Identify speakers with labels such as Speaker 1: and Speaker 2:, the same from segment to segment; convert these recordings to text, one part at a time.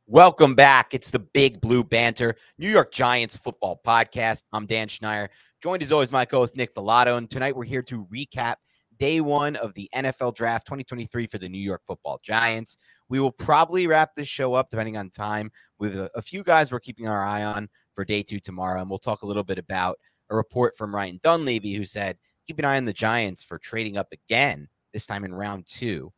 Speaker 1: Welcome back. It's the Big Blue Banter, New York Giants football podcast. I'm Dan Schneier, joined as always my co-host Nick Velato, and tonight we're here to recap day one of the NFL Draft 2023 for the New York Football Giants. We will probably wrap this show up, depending on time, with a few guys we're keeping our eye on for day two tomorrow, and we'll talk a little bit about a report from Ryan Dunleavy, who said, keep an eye on the Giants for trading up again, this time in round two.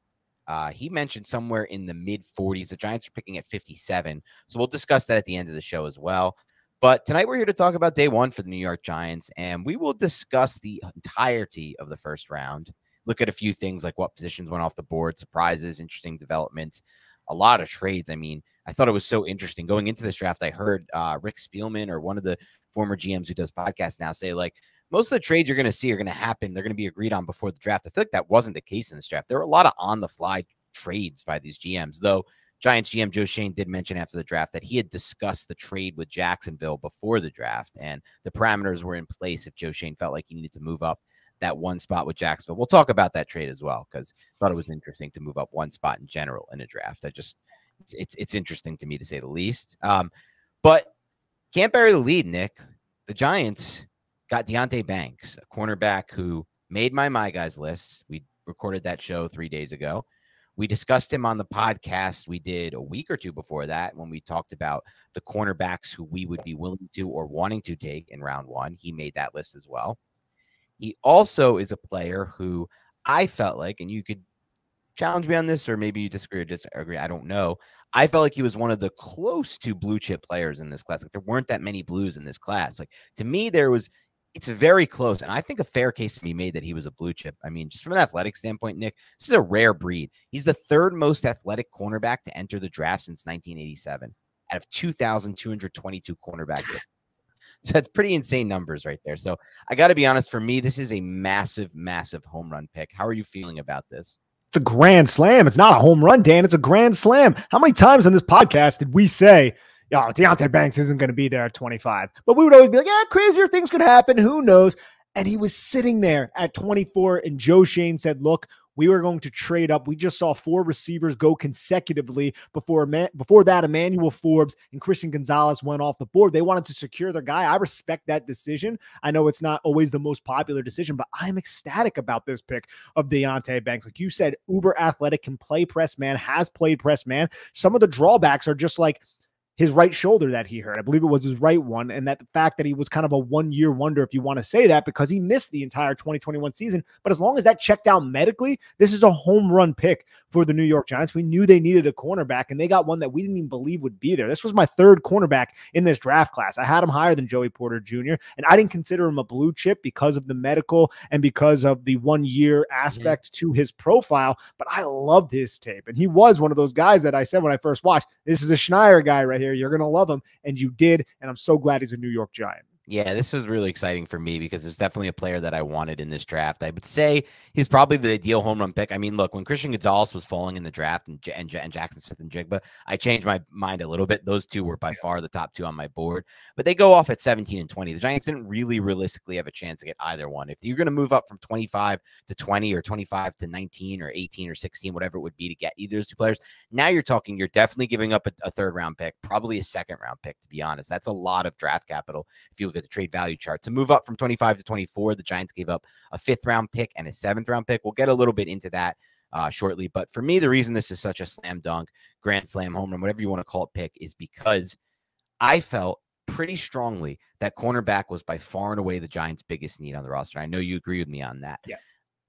Speaker 1: He mentioned somewhere in the mid-40s. The Giants are picking at 57. So we'll discuss that at the end of the show as well. But tonight we're here to talk about day one for the New York Giants, and we will discuss the entirety of the first round. Look at a few things like what positions went off the board, surprises, interesting developments, a lot of trades. I mean, I thought it was so interesting. Going into this draft, I heard Rick Spielman, or one of the former GMs who does podcasts now, say, like, most of the trades you're going to see are going to happen. They're going to be agreed on before the draft. I feel like that wasn't the case in this draft. There were a lot of on-the-fly trades by these GMs, though Giants GM Joe Schoen did mention after the draft that he had discussed the trade with Jacksonville before the draft, and the parameters were in place if Joe Schoen felt like he needed to move up that one spot with Jacksonville. We'll talk about that trade as well, because I thought it was interesting to move up one spot in general in a draft. It's interesting to me, to say the least. But can't bury the lead, Nick. The Giants got Deonte Banks, a cornerback who made my guys lists. We recorded that show 3 days ago. We discussed him on the podcast we did a week or two before that when we talked about the cornerbacks who we would be willing to or wanting to take in round one. He made that list as well. He also is a player who I felt like, and you could challenge me on this, or maybe you disagree or disagree, I don't know. I felt like he was one of the close to blue chip players in this class. Like, there weren't that many blues in this class. Like, to me, it's very close. And I think a fair case to be made that he was a blue chip. I mean, just from an athletic standpoint, Nick, this is a rare breed. He's the third most athletic cornerback to enter the draft since 1987 out of 2,222 cornerbacks. So that's pretty insane numbers right there. So I got to be honest, for me, this is a massive, massive home run pick. How are you feeling about this?
Speaker 2: It's a grand slam. It's not a home run, Dan. It's a grand slam. How many times on this podcast did we say, oh, Deonte Banks isn't going to be there at 25? But we would always be like, yeah, crazier things could happen. Who knows? And he was sitting there at 24, and Joe Schoen said, look, we were going to trade up. We just saw 4 receivers go consecutively before that. Emmanuel Forbes and Christian Gonzalez went off the board. They wanted to secure their guy. I respect that decision. I know it's not always the most popular decision, but I'm ecstatic about this pick of Deonte Banks. Like you said, uber athletic, can play press man, has played press man. Some of the drawbacks are just like his right shoulder that he hurt. I believe it was his right one. And that the fact that he was kind of a one-year wonder, if you want to say that, because he missed the entire 2021 season. But as long as that checked out medically, this is a home run pick for the New York Giants. We knew they needed a cornerback, and they got one that we didn't even believe would be there. This was my third cornerback in this draft class. I had him higher than Joey Porter Jr., and I didn't consider him a blue chip because of the medical and because of the one-year aspect to his profile. But I loved his tape, and he was one of those guys that I said when I first watched, this is a Schneier guy right here. You're going to love him, and you did, and I'm so glad he's a New York Giant.
Speaker 1: Yeah, this was really exciting for me because there's definitely a player that I wanted in this draft. I would say he's probably the ideal home run pick. I mean, look, when Christian Gonzalez was falling in the draft and Jackson Smith and Jigba, I changed my mind a little bit. Those two were by far the top 2 on my board, but they go off at 17 and 20. The Giants didn't really realistically have a chance to get either one. If you're going to move up from 25 to 20 or 25 to 19 or 18 or 16, whatever it would be to get either of those two players, now you're definitely giving up a third round pick, probably a second round pick, to be honest. That's a lot of draft capital if you look at the trade value chart. To move up from 25 to 24, the Giants gave up a 5th round pick and a 7th round pick. We'll get a little bit into that shortly. But for me, the reason this is such a slam dunk, grand slam, home run, whatever you want to call it, pick, is because I felt pretty strongly that cornerback was by far and away the Giants' biggest need on the roster. I know you agree with me on that.
Speaker 2: Yeah.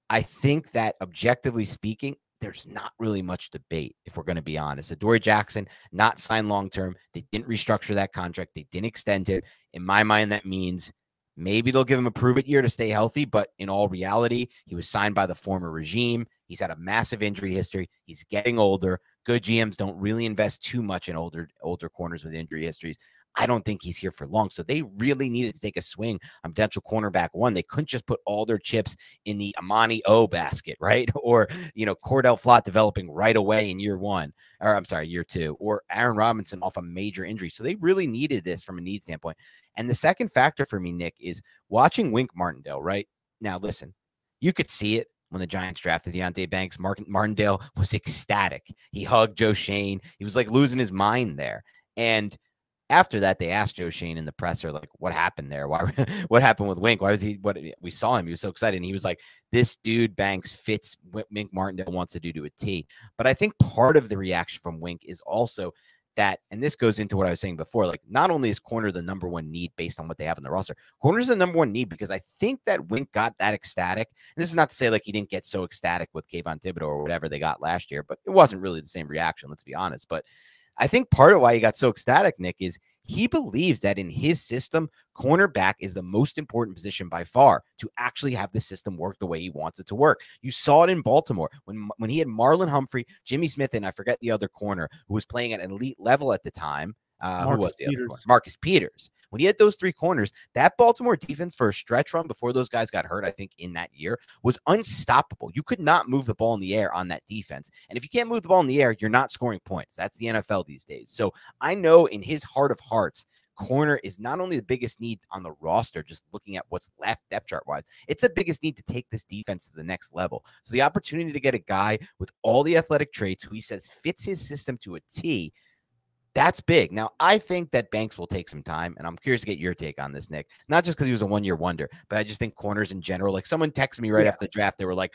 Speaker 1: I think that, objectively speaking, there's not really much debate, if we're going to be honest. Adoree Jackson, not signed long-term. They didn't restructure that contract. They didn't extend it. In my mind, that means maybe they'll give him a prove-it year to stay healthy, but in all reality, he was signed by the former regime. He's had a massive injury history. He's getting older. Good GMs don't really invest too much in older corners with injury histories. I don't think he's here for long. So they really needed to take a swing on potential cornerback one. They couldn't just put all their chips in the Amani O basket, right? Or, Cordell Flott developing right away in year 2, or Aaron Robinson off a major injury. So they really needed this from a need standpoint. And the second factor for me, Nick, is watching Wink Martindale, right? Now, listen, you could see it. when the Giants drafted Deonte Banks. Martindale was ecstatic. He hugged Joe Shane. He was like losing his mind there. And after that, they asked Joe Shane in the presser, like, what happened there? Why? What happened with Wink? Why was he? What we saw him? He was so excited. And he was like, this dude Banks fits what Wink Martindale wants to do to a T. But I think part of the reaction from Wink is also that, and this goes into what I was saying before, like, not only is corner the number one need based on what they have in the roster, corner is the number one need because I think that Wink got that ecstatic. And this is not to say like he didn't get so ecstatic with Kayvon Thibodeau or whatever they got last year, but it wasn't really the same reaction. Let's be honest. But I think part of why he got so ecstatic, Nick, is he believes that in his system, cornerback is the most important position by far to actually have the system work the way he wants it to work. You saw it in Baltimore when he had Marlon Humphrey, Jimmy Smith, and I forget the other corner who was playing at an elite level at the time. Who was the other corner? Marcus Peters. When he had those three corners, that Baltimore defense for a stretch run before those guys got hurt, I think in that year, was unstoppable. You could not move the ball in the air on that defense. And if you can't move the ball in the air, you're not scoring points. That's the NFL these days. So I know in his heart of hearts, corner is not only the biggest need on the roster, just looking at what's left depth chart wise, it's the biggest need to take this defense to the next level. So the opportunity to get a guy with all the athletic traits who he says fits his system to a T, that's big. Now, I think that Banks will take some time, and I'm curious to get your take on this, Nick. Not just because he was a one-year wonder, but I just think corners in general, like someone texted me right after the draft, they were like,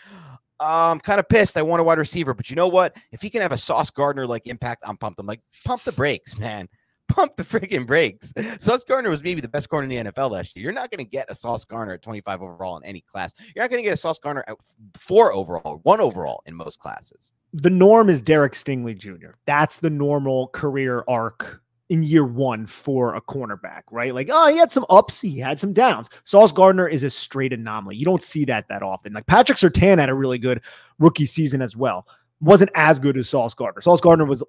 Speaker 1: I'm kind of pissed. I want a wide receiver, but you know what? If he can have a Sauce Gardner-like impact, I'm pumped. I'm like, pump the brakes, man. Pump the freaking brakes. Sauce Gardner was maybe the best corner in the NFL last year. You're not going to get a Sauce Gardner at 25 overall in any class. You're not going to get a Sauce Gardner at 4 overall, 1 overall in most classes.
Speaker 2: The norm is Derek Stingley Jr. That's the normal career arc in year one for a cornerback, right? Like, oh, he had some ups, he had some downs. Sauce Gardner is a straight anomaly. You don't see that often. Like Patrick Surtain had a really good rookie season as well. Wasn't as good as Sauce Gardner. Sauce Gardner was,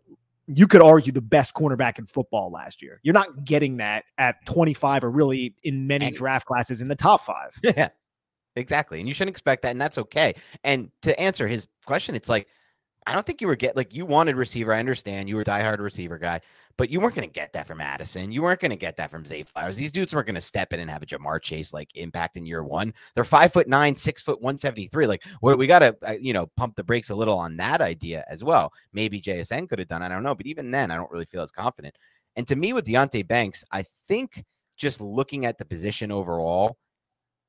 Speaker 2: you could argue, the best cornerback in football last year. You're not getting that at 25 or really in many draft classes in the top 5.
Speaker 1: Yeah, exactly. And you shouldn't expect that, and that's okay. And to answer his question, it's like, I don't think you were you wanted receiver. I understand you were a diehard receiver guy, but you weren't going to get that from Addison. You weren't going to get that from Zay Flowers. These dudes weren't going to step in and have a Jamar Chase like impact in year one. They're 5'9", 6'173". Like, what we got to, pump the brakes a little on that idea as well. Maybe JSN could have done, I don't know, but even then, I don't really feel as confident. And to me, with Deonte Banks, I think just looking at the position overall,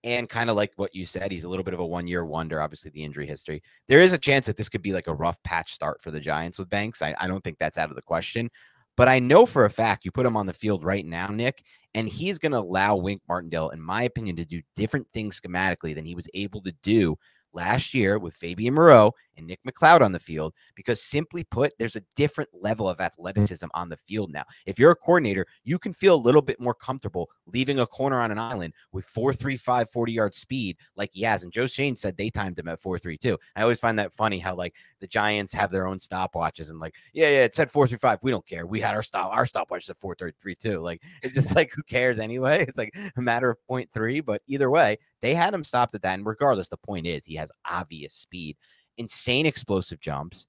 Speaker 1: and kind of like what you said, he's a little bit of a one-year wonder, obviously the injury history. There is a chance that this could be like a rough patch start for the Giants with Banks. I don't think that's out of the question. But I know for a fact you put him on the field right now, Nick, and he's going to allow Wink Martindale, in my opinion, to do different things schematically than he was able to do last year with Fabian Moreau and Nick McLeod on the field, because simply put, there's a different level of athleticism on the field now. If you're a coordinator, you can feel a little bit more comfortable leaving a corner on an island with 4.35 40-yard speed like he has. And Joe Shane said they timed him at 4.32. I always find that funny how like the Giants have their own stopwatches and like, yeah, it said 4.35. We don't care. We had our stopwatch at 4.33 too. Like, it's just like, who cares anyway? It's like a matter of 0.3, but either way, they had him stopped at that. And regardless, the point is he has obvious speed, insane explosive jumps,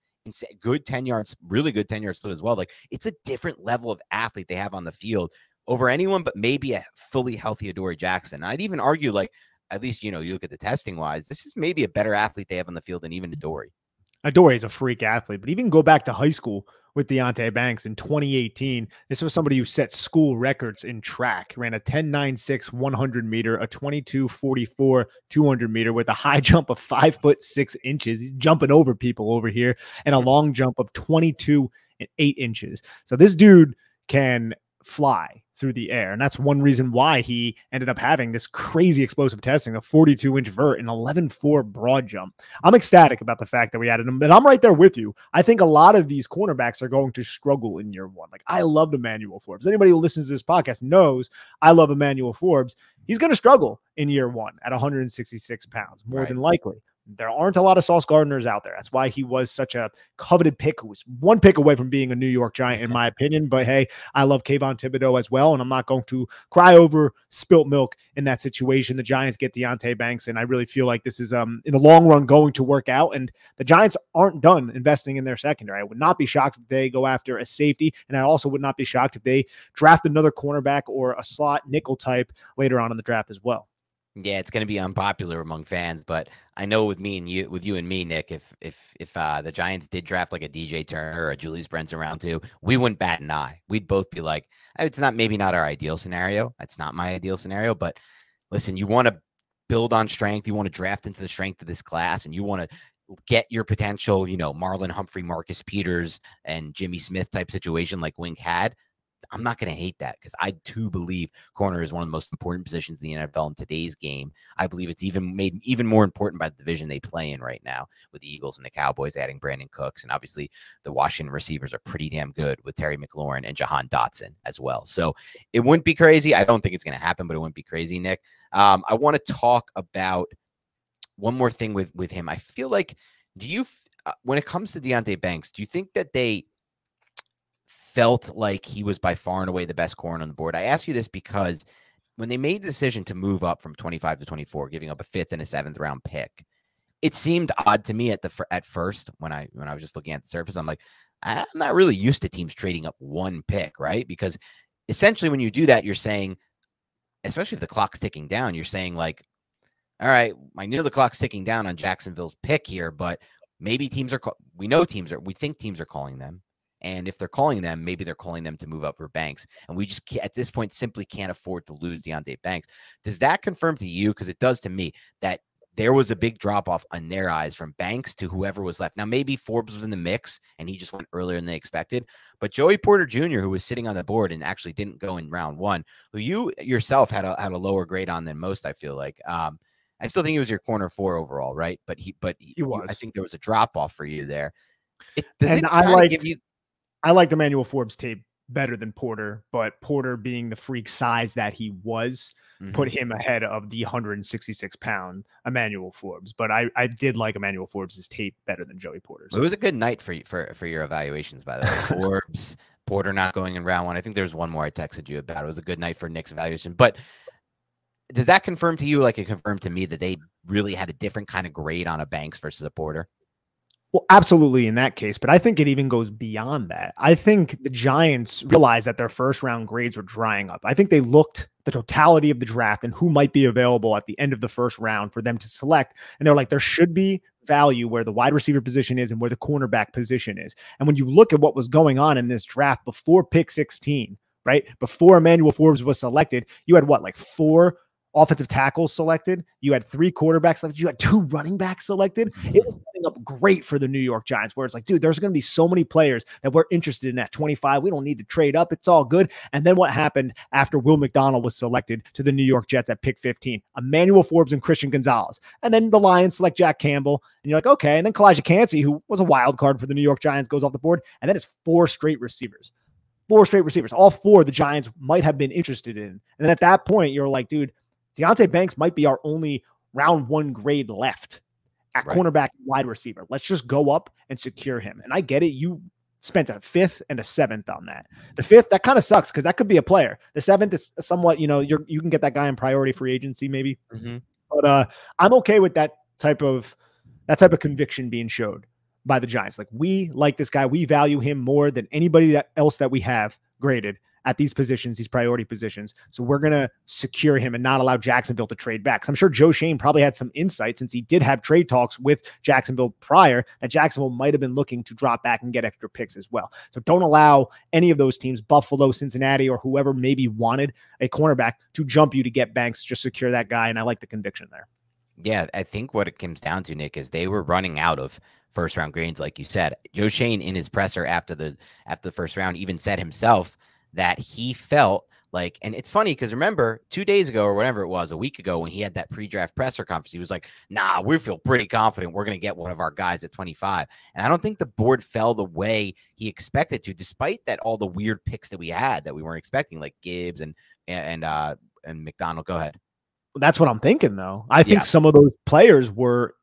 Speaker 1: good 10 yards, really good 10-yard split as well. Like, it's a different level of athlete they have on the field over anyone, but maybe a fully healthy Adoree Jackson. I'd even argue, like, at least, you look at the testing wise, this is maybe a better athlete they have on the field than even Adoree.
Speaker 2: Adoree is a freak athlete, but even go back to high school with Deonte Banks in 2018. This was somebody who set school records in track, ran a 10.96 100 meter, a 22.44 200 meter with a high jump of 5'6". He's jumping over people over here, and a long jump of 22 and 8 inches. So this dude can fly through the air. And that's one reason why he ended up having this crazy explosive testing, a 42-inch vert and 11.4 broad jump. I'm ecstatic about the fact that we added him, but I'm right there with you. I think a lot of these cornerbacks are going to struggle in year one. Like, I loved Emmanuel Forbes. Anybody who listens to this podcast knows I love Emmanuel Forbes. He's going to struggle in year one at 166 pounds, more than likely. There aren't a lot of Sauce Gardners out there. That's why he was such a coveted pick, who was one pick away from being a New York Giant, in my opinion. But hey, I love Kayvon Thibodeau as well, and I'm not going to cry over spilt milk in that situation. The Giants get Deonte Banks, and I really feel like this is, in the long run, going to work out. And the Giants aren't done investing in their secondary. I would not be shocked if they go after a safety, and I also would not be shocked if they draft another cornerback or a slot nickel type later on in the draft as well.
Speaker 1: Yeah, it's going to be unpopular among fans, but I know with you and me, Nick, if the Giants did draft like a DJ Turner or a Julius Brents in round 2, we wouldn't bat an eye. We'd both be like, it's maybe not our ideal scenario. It's not my ideal scenario, but listen, you want to build on strength. You want to draft into the strength of this class, and you want to get your potential, Marlon Humphrey, Marcus Peters, and Jimmy Smith type situation like Wink had. I'm not going to hate that because I too believe corner is one of the most important positions in the NFL in today's game. I believe it's made even more important by the division they play in right now with the Eagles and the Cowboys adding Brandon Cooks. And obviously the Washington receivers are pretty damn good with Terry McLaurin and Jahan Dotson as well. So it wouldn't be crazy. I don't think it's going to happen, but it wouldn't be crazy, Nick. I want to talk about one more thing with him. I feel like, when it comes to Deonte Banks, do you think that they felt like he was by far and away the best corner on the board? I ask you this because when they made the decision to move up from 25 to 24, giving up a 5th and a 7th round pick, it seemed odd to me at first when I was just looking at the surface. I'm like, I'm not really used to teams trading up one pick, right? Because essentially when you do that, you're saying, especially if the clock's ticking down, you're saying like, all right, I know the clock's ticking down on Jacksonville's pick here, but maybe we think teams are calling them. And if they're calling them, maybe they're calling them to move up for Banks. And we just at this point simply can't afford to lose Deonte Banks. Does that confirm to you, because it does to me, that there was a big drop-off on their eyes from Banks to whoever was left? Now, maybe Forbes was in the mix, and he just went earlier than they expected. But Joey Porter Jr., who was sitting on the board and actually didn't go in round 1, who you yourself had a lower grade on than most, I feel like. I still think he was your corner 4 overall, right? But he was. I think there was a drop-off for you there.
Speaker 2: I liked Emmanuel Forbes' tape better than Porter, but Porter, being the freak size that he was, put him ahead of the 166-pound Emmanuel Forbes. But I did like Emmanuel Forbes' tape better than Joey Porter's.
Speaker 1: It was a good night for your evaluations, by the way. Forbes, Porter not going in round 1. I think there's one more I texted you about. It was a good night for Nick's evaluation. But does that confirm to you, like it confirmed to me, that they really had a different kind of grade on a Banks versus a Porter?
Speaker 2: Well, absolutely in that case, but I think it even goes beyond that. I think the Giants realized that their first round grades were drying up. I think they looked the totality of the draft and who might be available at the end of the first round for them to select. And they're like, there should be value where the wide receiver position is and where the cornerback position is. And when you look at what was going on in this draft before pick 16, right? Before Emmanuel Forbes was selected, you had what, like 4 offensive tackles selected. You had 3 quarterbacks selected. You had 2 running backs selected. It was setting up great for the New York Giants, where it's like, dude, there's going to be so many players that we're interested in at 25. We don't need to trade up. It's all good. And then what happened after Will McDonald was selected to the New York Jets at pick 15? Emmanuel Forbes and Christian Gonzalez. And then the Lions select Jack Campbell. And you're like, okay. And then Kalijah Kancey, who was a wild card for the New York Giants, goes off the board. And then it's 4 straight receivers. 4 straight receivers. All 4 the Giants might have been interested in. And then at that point, you're like, dude, Deonte Banks might be our only round 1 grade left at cornerback and wide receiver. Let's just go up and secure him. And I get it. You spent a 5th and a 7th on that. The 5th, that kind of sucks because that could be a player. The 7th is somewhat, you can get that guy in priority free agency maybe. But I'm okay with that type of conviction being showed by the Giants. Like, we like this guy. We value him more than anybody else that we have graded at these positions, these priority positions. So we're going to secure him and not allow Jacksonville to trade back. So I'm sure Joe Shane probably had some insight, since he did have trade talks with Jacksonville prior, that Jacksonville might have been looking to drop back and get extra picks as well. So don't allow any of those teams, Buffalo, Cincinnati, or whoever maybe wanted a cornerback, to jump you to get Banks. Just secure that guy. And I like the conviction there.
Speaker 1: Yeah, I think what it comes down to, Nick, is they were running out of first round grades, like you said. Joe Shane, in his presser after the first round, even said himself that he felt like, and it's funny because remember 2 days ago or whatever it was, a week ago, when he had that pre-draft presser conference, he was like, nah, we feel pretty confident we're going to get one of our guys at 25. And I don't think the board fell the way he expected to, despite that all the weird picks that we had that we weren't expecting, like Gibbs and McDonald. Go ahead.
Speaker 2: That's what I'm thinking, though. I think some of those players were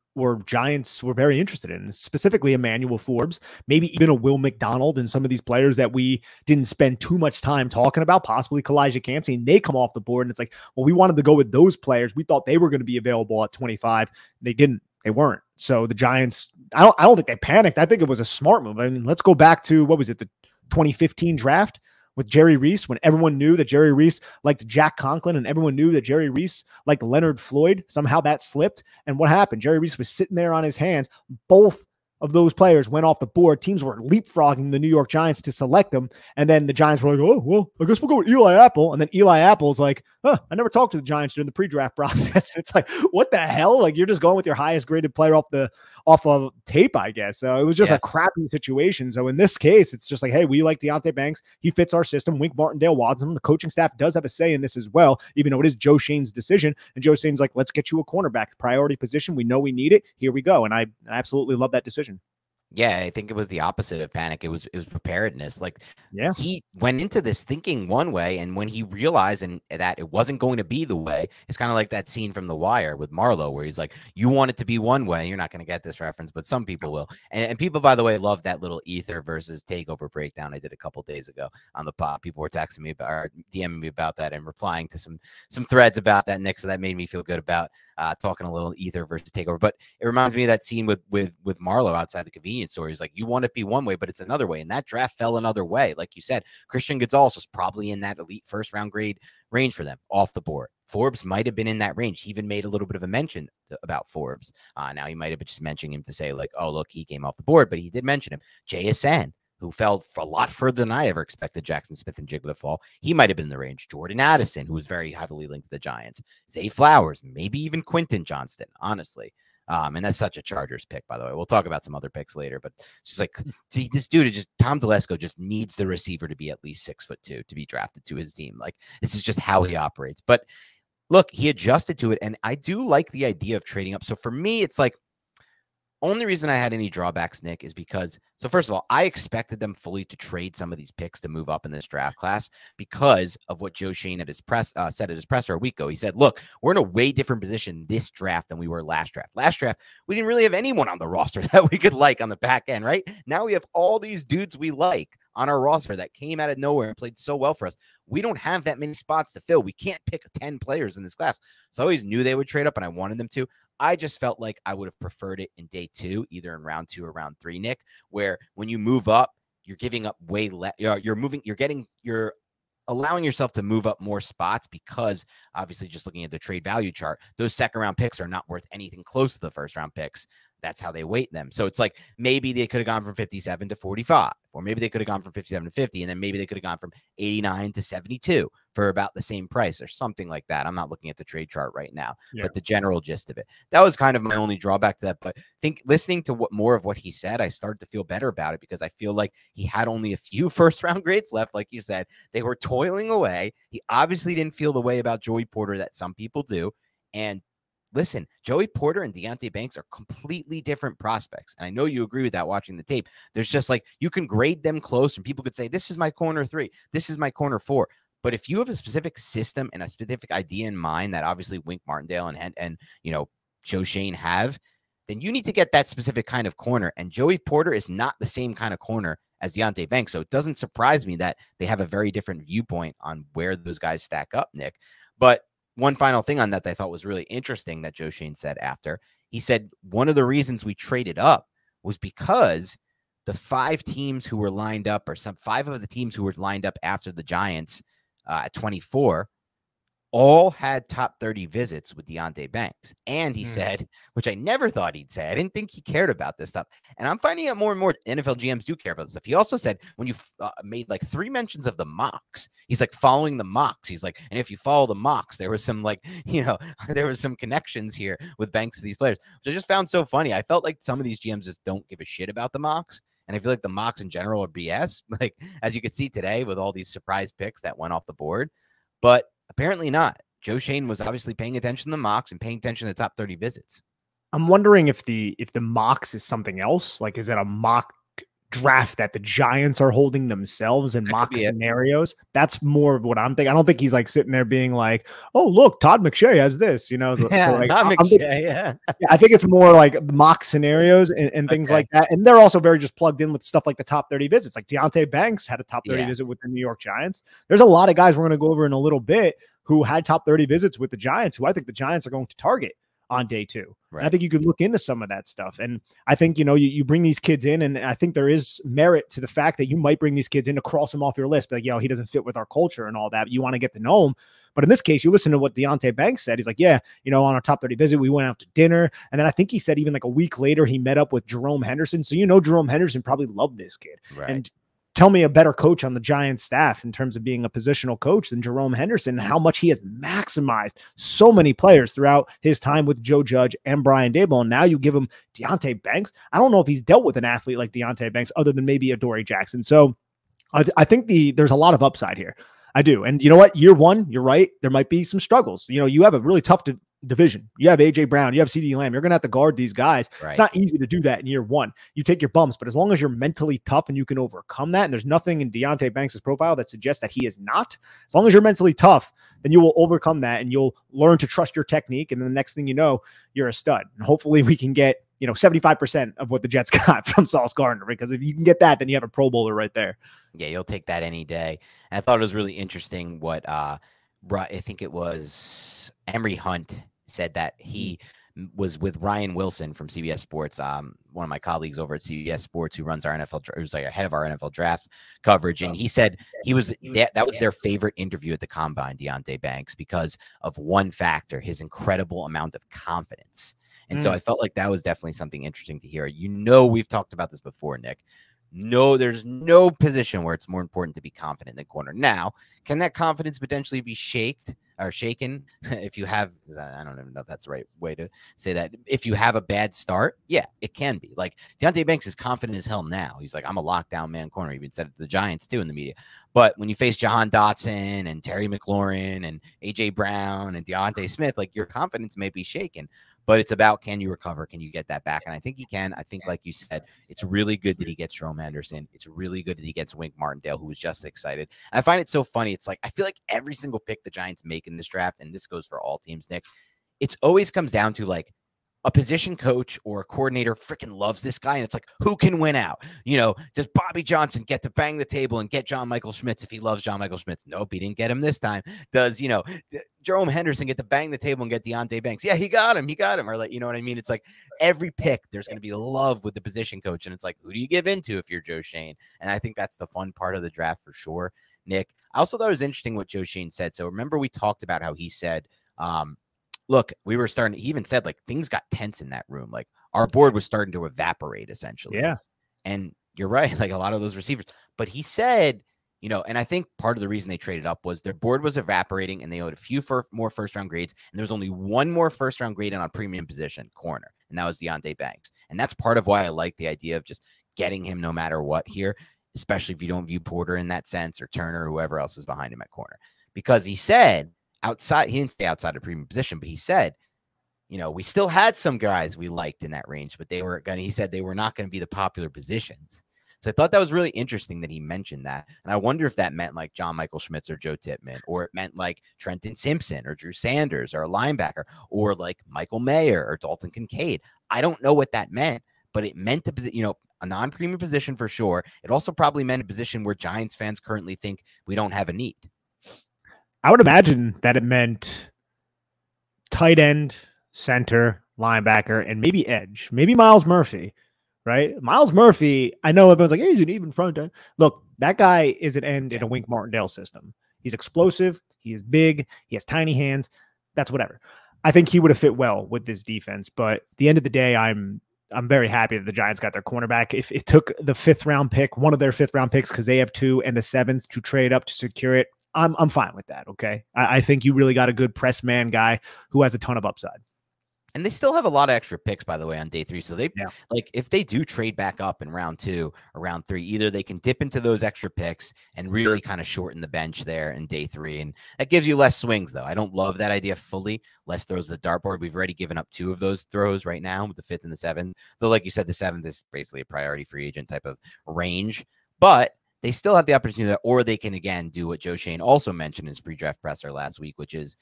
Speaker 2: Giants were very interested in, specifically Emmanuel Forbes, maybe even a Will McDonald, and some of these players that we didn't spend too much time talking about, possibly Kalijah Kancey, and they come off the board. And it's like, well, we wanted to go with those players. We thought they were going to be available at 25. They didn't. They weren't. So the Giants, I don't think they panicked. I think it was a smart move. I mean, let's go back to, what was it, the 2015 draft, with Jerry Reese when everyone knew that Jerry Reese liked Jack Conklin and everyone knew that Jerry Reese liked Leonard Floyd. Somehow that slipped. And what happened? Jerry Reese was sitting there on his hands. Both of those players went off the board. Teams were leapfrogging the New York Giants to select them. And then the Giants were like, oh, well, I guess we'll go with Eli Apple. And then Eli Apple's like, I never talked to the Giants during the pre-draft process. It's like, what the hell? Like, you're just going with your highest graded player off of tape, I guess. So it was just a crappy situation. So in this case, it's just like, hey, we like Deonte Banks. He fits our system. Wink Martindale wants him. The coaching staff does have a say in this as well, even though it is Joe Schoen's decision. And Joe Schoen's like, let's get you a cornerback. Priority position. We know we need it. Here we go. And I absolutely love that decision.
Speaker 1: Yeah, I think it was the opposite of panic. It was preparedness. Like, he went into this thinking one way, and when he realized that it wasn't going to be the way, it's kind of like that scene from The Wire with Marlo, where he's like, "You want it to be one way." You're not going to get this reference, but some people will. And people, by the way, love that little ether versus takeover breakdown I did a couple days ago on the pod. People were texting me about, or DMing me about that, and replying to some threads about that, Nick. So that made me feel good about talking a little ether versus takeover. But it reminds me of that scene with Marlo outside the convenience store. He's like, you want it to be one way, but it's another way. And that draft fell another way. Like you said, Christian Gonzalez was probably in that elite first round grade range for them off the board. Forbes might have been in that range. He even made a little bit of a mention about Forbes. Now he might have been just mentioning him to say like, oh, look, he came off the board, but he did mention him. JSN, who fell for a lot further than I ever expected Jackson Smith and Jigba to fall. He might have been in the range. Jordan Addison, who was very heavily linked to the Giants. Zay Flowers, maybe even Quentin Johnston, honestly. And that's such a Chargers pick, by the way. We'll talk about some other picks later, but just like, see, this dude Tom Telesco just needs the receiver to be at least 6'2" to be drafted to his team. Like, this is just how he operates. But look, he adjusted to it, and I do like the idea of trading up. So for me, it's like, only reason I had any drawbacks, Nick, is because, so first of all, I expected them fully to trade some of these picks to move up in this draft class because of what Joe Schoen at his said at his presser a week ago. He said, look, we're in a way different position this draft than we were last draft. Last draft, we didn't really have anyone on the roster that we could like on the back end, right? Now we have all these dudes we like on our roster that came out of nowhere and played so well for us. We don't have that many spots to fill. We can't pick 10 players in this class. So I always knew they would trade up, and I wanted them to. I just felt like I would have preferred it in day 2, either in round 2 or round 3, Nick, where when you move up, you're giving up way less. You're allowing yourself to move up more spots because obviously just looking at the trade value chart, those second round picks are not worth anything close to the first round picks. That's how they weight them. So it's like maybe they could have gone from 57 to 45, or maybe they could have gone from 57 to 50, and then maybe they could have gone from 89 to 72 for about the same price or something like that. I'm not looking at the trade chart right now, but the general gist of it. That was kind of my only drawback to that. But I think listening to more of what he said, I started to feel better about it because I feel like he had only a few first round grades left. Like you said, they were toiling away. He obviously didn't feel the way about Joey Porter that some people do. And listen, Joey Porter and Deonte Banks are completely different prospects. And I know you agree with that watching the tape. There's just like, you can grade them close and people could say, this is my corner 3. This is my corner 4. But if you have a specific system and a specific idea in mind that obviously Wink Martindale and Joe Schoen have, then you need to get that specific kind of corner. And Joey Porter is not the same kind of corner as Deonte Banks. So it doesn't surprise me that they have a very different viewpoint on where those guys stack up, Nick. But one final thing on that I thought was really interesting that Joe Schoen said after. He said one of the reasons we traded up was because the 5 teams who were lined up, or 5 of the teams who were lined up after the Giants at 24, all had top 30 visits with Deonte Banks. And he said, which I never thought he'd say, I didn't think he cared about this stuff. And I'm finding out more and more NFL GMs do care about this stuff. He also said, when you made like 3 mentions of the mocks, he's like following the mocks. He's like, and if you follow the mocks, there was some there was some connections here with Banks to these players, which I just found so funny. I felt like some of these GMs just don't give a shit about the mocks. And I feel like the mocks in general are BS, like as you could see today with all these surprise picks that went off the board. But apparently not. Joe Schoen was obviously paying attention to the mocks and paying attention to the top 30 visits.
Speaker 2: I'm wondering if the mocks is something else. Like, is it a mock draft that the Giants are holding themselves in mock scenarios? That's more of what I'm thinking. I don't think he's like sitting there being like, "Oh, look, Todd McShay has this,"
Speaker 1: Yeah, so like, Todd McShay,
Speaker 2: I think it's more like mock scenarios and things like that. And they're also very just plugged in with stuff like the top 30 visits. Like Deonte Banks had a top 30 visit with the New York Giants. There's a lot of guys we're going to go over in a little bit who had top 30 visits with the Giants, who I think the Giants are going to target on day 2.
Speaker 1: Right.
Speaker 2: And I think you could look into some of that stuff. And I think, you bring these kids in, and I think there is merit to the fact that you might bring these kids in to cross them off your list. But like, he doesn't fit with our culture and all that. You want to get to know him. But in this case, you listen to what Deonte Banks said. He's like, yeah, on our top 30 visit, we went out to dinner. And then I think he said even like a week later, he met up with Jerome Henderson. So, Jerome Henderson probably loved this kid.
Speaker 1: Right.
Speaker 2: And tell me a better coach on the Giants staff in terms of being a positional coach than Jerome Henderson, and how much he has maximized so many players throughout his time with Joe Judge and Brian Daboll. And now you give him Deonte Banks. I don't know if he's dealt with an athlete like Deonte Banks other than maybe Adoree Jackson. So I think there's a lot of upside here. I do. And you know what? Year 1, you're right. There might be some struggles. You have a really tough division. You have AJ Brown, you have CeeDee Lamb. You're going to have to guard these guys.
Speaker 1: Right.
Speaker 2: It's not easy to do that in year 1. You take your bumps, but as long as you're mentally tough and you can overcome that, and there's nothing in Deonte Banks' profile that suggests that he is not, as long as you're mentally tough, then you will overcome that and you'll learn to trust your technique. And then the next thing you know, you're a stud. And hopefully we can get, 75% of what the Jets got from Sauce Gardner, because if you can get that, then you have a Pro Bowler right there.
Speaker 1: Yeah, you'll take that any day. And I thought it was really interesting what I think it was Emery Hunt said that he was with Ryan Wilson from CBS Sports, one of my colleagues over at CBS Sports who runs our NFL, who's like head of our NFL draft coverage. And he said that was their favorite interview at the Combine, Deonte Banks, because of one factor, his incredible amount of confidence. And so I felt like that was definitely something interesting to hear. We've talked about this before, Nick. No, there's no position where it's more important to be confident than corner. Now, can that confidence potentially be shaken if you have, I don't even know if that's the right way to say that. If you have a bad start, yeah, it can be. Like Deonte Banks is confident as hell now. He's like, I'm a lockdown man corner. He even said it to the Giants too in the media. But when you face Jahan Dotson and Terry McLaurin and AJ Brown and Deontay Smith, like your confidence may be shaken. But it's about, can you recover? Can you get that back? And I think he can. I think, like you said, it's really good that he gets Jerome Henderson. It's really good that he gets Wink Martindale, who was just excited. And I find it so funny. It's like, I feel like every single pick the Giants make in this draft, and this goes for all teams, Nick, it's always comes down to like a position coach or a coordinator freaking loves this guy. And it's like, who can win out? Does Bobby Johnson get to bang the table and get John Michael Schmitz if he loves John Michael Schmitz? Nope, he didn't get him this time. Does, Jerome Henderson get to bang the table and get Deonte Banks? Yeah, he got him. Or like, you know what I mean? It's like every pick, there's going to be love with the position coach. And it's like, who do you give into if you're Joe Schoen? And I think that's the fun part of the draft for sure, Nick. I also thought it was interesting what Joe Schoen said. So remember we talked about how he said, look, we were starting, he even said like things got tense in that room. Like our board was starting to evaporate essentially.
Speaker 2: Yeah.
Speaker 1: And you're right. Like a lot of those receivers, but he said, and I think part of the reason they traded up was their board was evaporating and they owed a few more first round grades. And there was only one more first round grade on a premium position corner. And that was Deonte Banks. And that's part of why I like the idea of just getting him no matter what here, especially if you don't view Porter in that sense or Turner or whoever else is behind him at corner, because he said, outside, he didn't stay outside of premium position, but he said, we still had some guys we liked in that range, but he said they were not going to be the popular positions. So I thought that was really interesting that he mentioned that. And I wonder if that meant like John Michael Schmitz or Joe Tippmann, or it meant like Trenton Simpson or Drew Sanders or a linebacker, or like Michael Mayer or Dalton Kincaid. I don't know what that meant, but it meant a non-premium position for sure. It also probably meant a position where Giants fans currently think we don't have a need.
Speaker 2: I would imagine that it meant tight end, center, linebacker, and maybe edge, maybe Miles Murphy, right? Miles Murphy, I know everyone's like, hey, he's an even front end. Look, that guy is an end in a Wink Martindale system. He's explosive. He is big. He has tiny hands. That's whatever. I think he would have fit well with this defense. But at the end of the day, I'm very happy that the Giants got their cornerback. If it took the 5th round pick, one of their 5th round picks, because they have 2 and a 7th to trade up to secure it, I'm fine with that. Okay. I think you really got a good press man guy who has a ton of upside.
Speaker 1: And they still have a lot of extra picks, by the way, on day 3. So like if they do trade back up in round 2 or round 3, either they can dip into those extra picks and really kind of shorten the bench there in day 3. And that gives you less swings, though. I don't love that idea fully. Less throws to the dartboard. We've already given up 2 of those throws right now with the 5th and the 7th. Though, like you said, the 7th is basically a priority free agent type of range. But they still have the opportunity, or they can, again, do what Joe Schoen also mentioned in his pre-draft presser last week, which is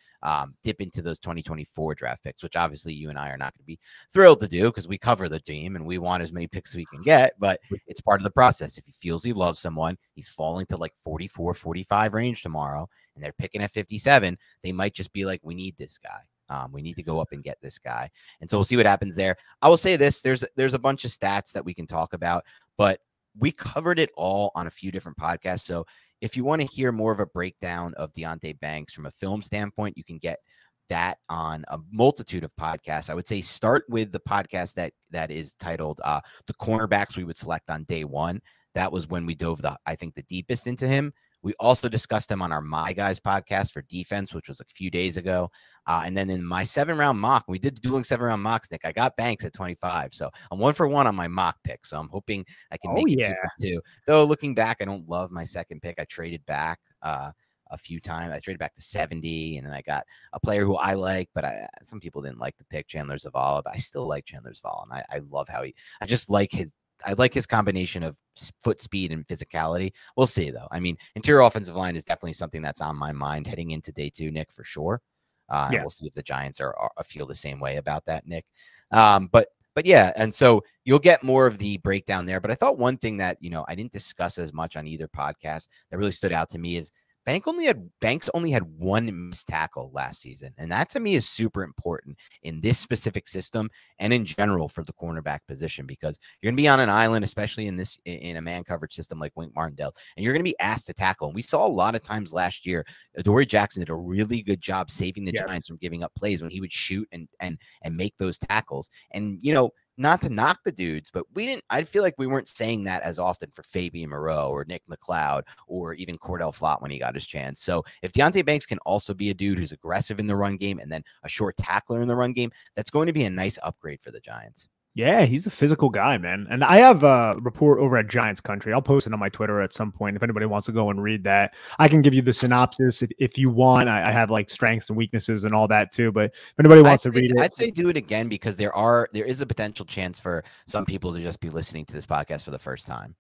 Speaker 1: dip into those 2024 draft picks, which obviously you and I are not going to be thrilled to do because we cover the team and we want as many picks as we can get, but it's part of the process. If he feels he loves someone, he's falling to like 44, 45 range tomorrow, and they're picking at 57, they might just be like, we need this guy. We need to go up and get this guy. And so we'll see what happens there. I will say this, there's a bunch of stats that we can talk about, but we covered it all on a few different podcasts. So if you want to hear more of a breakdown of Deonte Banks from a film standpoint, you can get that on a multitude of podcasts. I would say start with the podcast that is titled The Cornerbacks We Would Select on Day One. That was when we dove I think the deepest into him. We also discussed him on our My Guys podcast for defense, which was a few days ago. And then in my 7-round mock, we did the dueling 7-round mocks, Nick. I got Banks at 25. So I'm 1 for 1 on my mock pick. So I'm hoping I can make it 2 for 2. Though looking back, I don't love my second pick. I traded back a few times. I traded back to 70, and then I got a player who I like, but some people didn't like the pick, Chandler Zavala, but I still like Chandler Zavala, and I love how I just like his combination of foot speed and physicality. We'll see, though. I mean, interior offensive line is definitely something that's on my mind heading into day 2, Nick, for sure. And we'll see if the Giants feel the same way about that, Nick. But yeah, and so you'll get more of the breakdown there. But I thought one thing that, I didn't discuss as much on either podcast that really stood out to me is Banks only had 1 missed tackle last season. And that to me is super important in this specific system and in general for the cornerback position, because you're going to be on an island, especially in a man coverage system like Wink Martdinale, and you're going to be asked to tackle. And we saw a lot of times last year, Adoree Jackson did a really good job saving the Giants from giving up plays when he would shoot and make those tackles. And, not to knock the dudes, but I feel like we weren't saying that as often for Fabian Moreau or Nick McLeod or even Cordell Flott when he got his chance. So if Deonte Banks can also be a dude who's aggressive in the run game and then a short tackler in the run game, that's going to be a nice upgrade for the Giants.
Speaker 2: Yeah, he's a physical guy, man. And I have a report over at Giants Country. I'll post it on my Twitter at some point if anybody wants to go and read that. I can give you the synopsis if you want. I have like strengths and weaknesses and all that too. But if anybody wants to read it,
Speaker 1: I'd say do it again, because there is a potential chance for some people to just be listening to this podcast for the first time.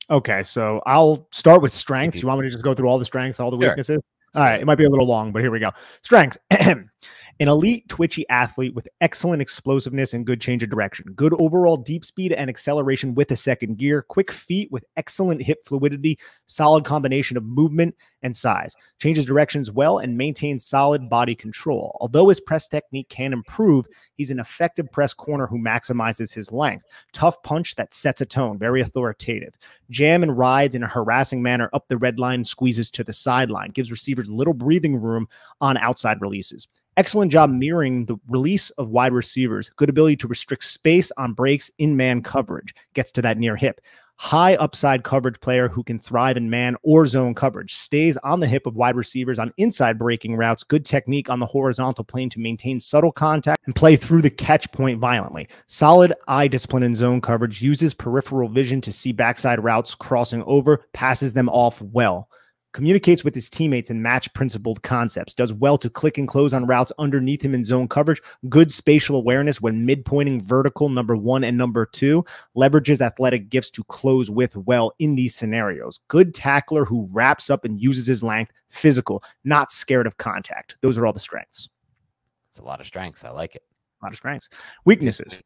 Speaker 2: Okay, so I'll start with strengths. You want me to just go through all the strengths, all the weaknesses? All right, it might be a little long, but here we go. Strengths. An elite, twitchy athlete with excellent explosiveness and good change of direction. Good overall deep speed and acceleration with a second gear. Quick feet with excellent hip fluidity. Solid combination of movement and size. Changes directions well and maintains solid body control. Although his press technique can improve, he's an effective press corner who maximizes his length. Tough punch that sets a tone. Very authoritative. Jam and rides in a harassing manner up the red line, squeezes to the sideline. Gives receivers little breathing room on outside releases. Excellent job mirroring the release of wide receivers. Good ability to restrict space on breaks in man coverage. Gets to that near hip. High upside coverage player who can thrive in man or zone coverage. Stays on the hip of wide receivers on inside breaking routes. Good technique on the horizontal plane to maintain subtle contact and play through the catch point violently. Solid eye discipline in zone coverage. Uses peripheral vision to see backside routes crossing over. Passes them off well. Communicates with his teammates in match principled concepts. Does well to click and close on routes underneath him in zone coverage. Good spatial awareness when midpointing vertical number 1 and number 2. Leverages athletic gifts to close with well in these scenarios. Good tackler who wraps up and uses his length. Physical, not scared of contact. Those are all the strengths.
Speaker 1: It's a lot of strengths. I like it.
Speaker 2: A lot of strengths. Weaknesses.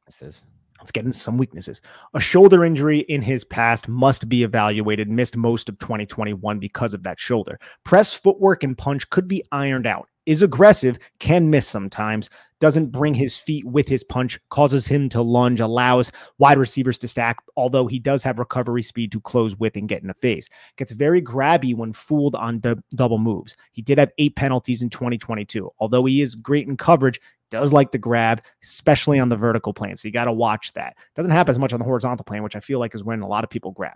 Speaker 2: Let's get into some weaknesses. A shoulder injury in his past must be evaluated. Missed most of 2021 because of that shoulder. Press footwork and punch could be ironed out. Is aggressive, can miss sometimes. Doesn't bring his feet with his punch. Causes him to lunge. Allows wide receivers to stack, although he does have recovery speed to close with and get in the face. Gets very grabby when fooled on double moves. He did have 8 penalties in 2022. Although he is great in coverage, does like to grab, especially on the vertical plane. So you got to watch that. Doesn't happen as much on the horizontal plane, which I feel like is when a lot of people grab.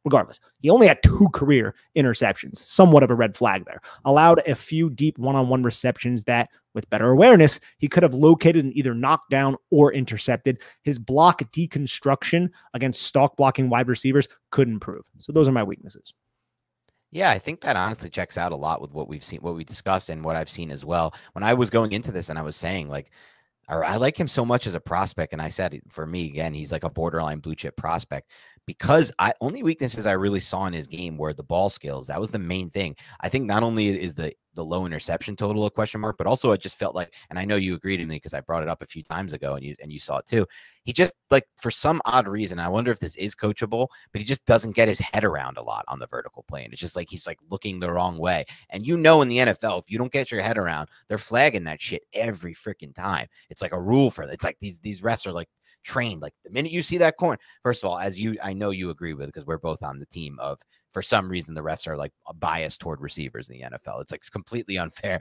Speaker 2: Regardless, he only had 2 career interceptions, somewhat of a red flag there. Allowed a few deep one-on-one receptions that, with better awareness, he could have located and either knocked down or intercepted. His block deconstruction against stalk blocking wide receivers could improve. So those are my weaknesses.
Speaker 1: Yeah, I think that honestly checks out a lot with what we've seen, what we discussed, and what I've seen as well. When I was going into this and I was saying, like, I like him so much as a prospect, and I said, for me, again, he's like a borderline blue chip prospect. because only weaknesses I really saw in his game were the ball skills. That was the main thing. I think not only is the low interception total a question mark, but also it just felt like, and I know you agreed with me because I brought it up a few times ago and you saw it too. He just, like, for some odd reason, I wonder if this is coachable, but he just doesn't get his head around a lot on the vertical plane. It's just like he's like looking the wrong way. And in the NFL, if you don't get your head around, they're flagging that shit every freaking time. It's like a rule for it. It's like these refs are like trained. Like the minute you see that corner, first of all, I know you agree with, because we're both on the team of, for some reason, the refs are like biased toward receivers in the NFL. It's like it's completely unfair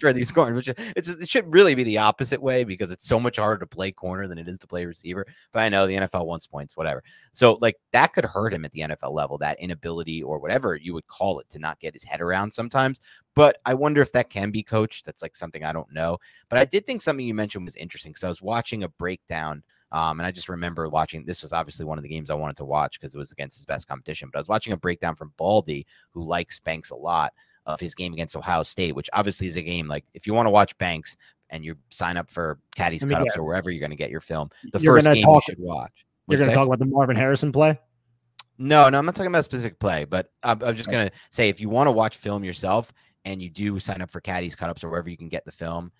Speaker 1: for these corners, which it should really be the opposite way, because it's so much harder to play corner than it is to play receiver. But I know the NFL wants points, whatever. So like that could hurt him at the NFL level, that inability or whatever you would call it to not get his head around sometimes. But I wonder if that can be coached. That's like something I don't know. But I did think something you mentioned was interesting, because I was watching a breakdown. And I just remember watching, this was obviously one of the games I wanted to watch because it was against his best competition, but I was watching a breakdown from Baldy, who likes Banks a lot, of his game against Ohio State, which obviously is a game, like, if you want to watch Banks and you sign up for Caddy's Cutups or wherever you're going to get your film, the first game you should watch.
Speaker 2: You're going to talk about the Marvin Harrison play?
Speaker 1: No, I'm not talking about a specific play, but I'm just going to say, if you want to watch film yourself and you do sign up for Caddy's Cutups or wherever you can get the film,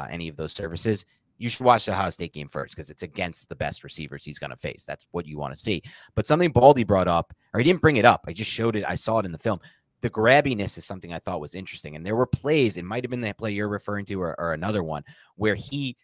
Speaker 1: any of those services, you should watch the Ohio State game first, because it's against the best receivers he's going to face. That's what you want to see. But something Baldy brought up, or he didn't bring it up, I just showed it. I saw it in the film. The grabbiness is something I thought was interesting. And there were plays, it might have been that play you're referring to, or another one, where he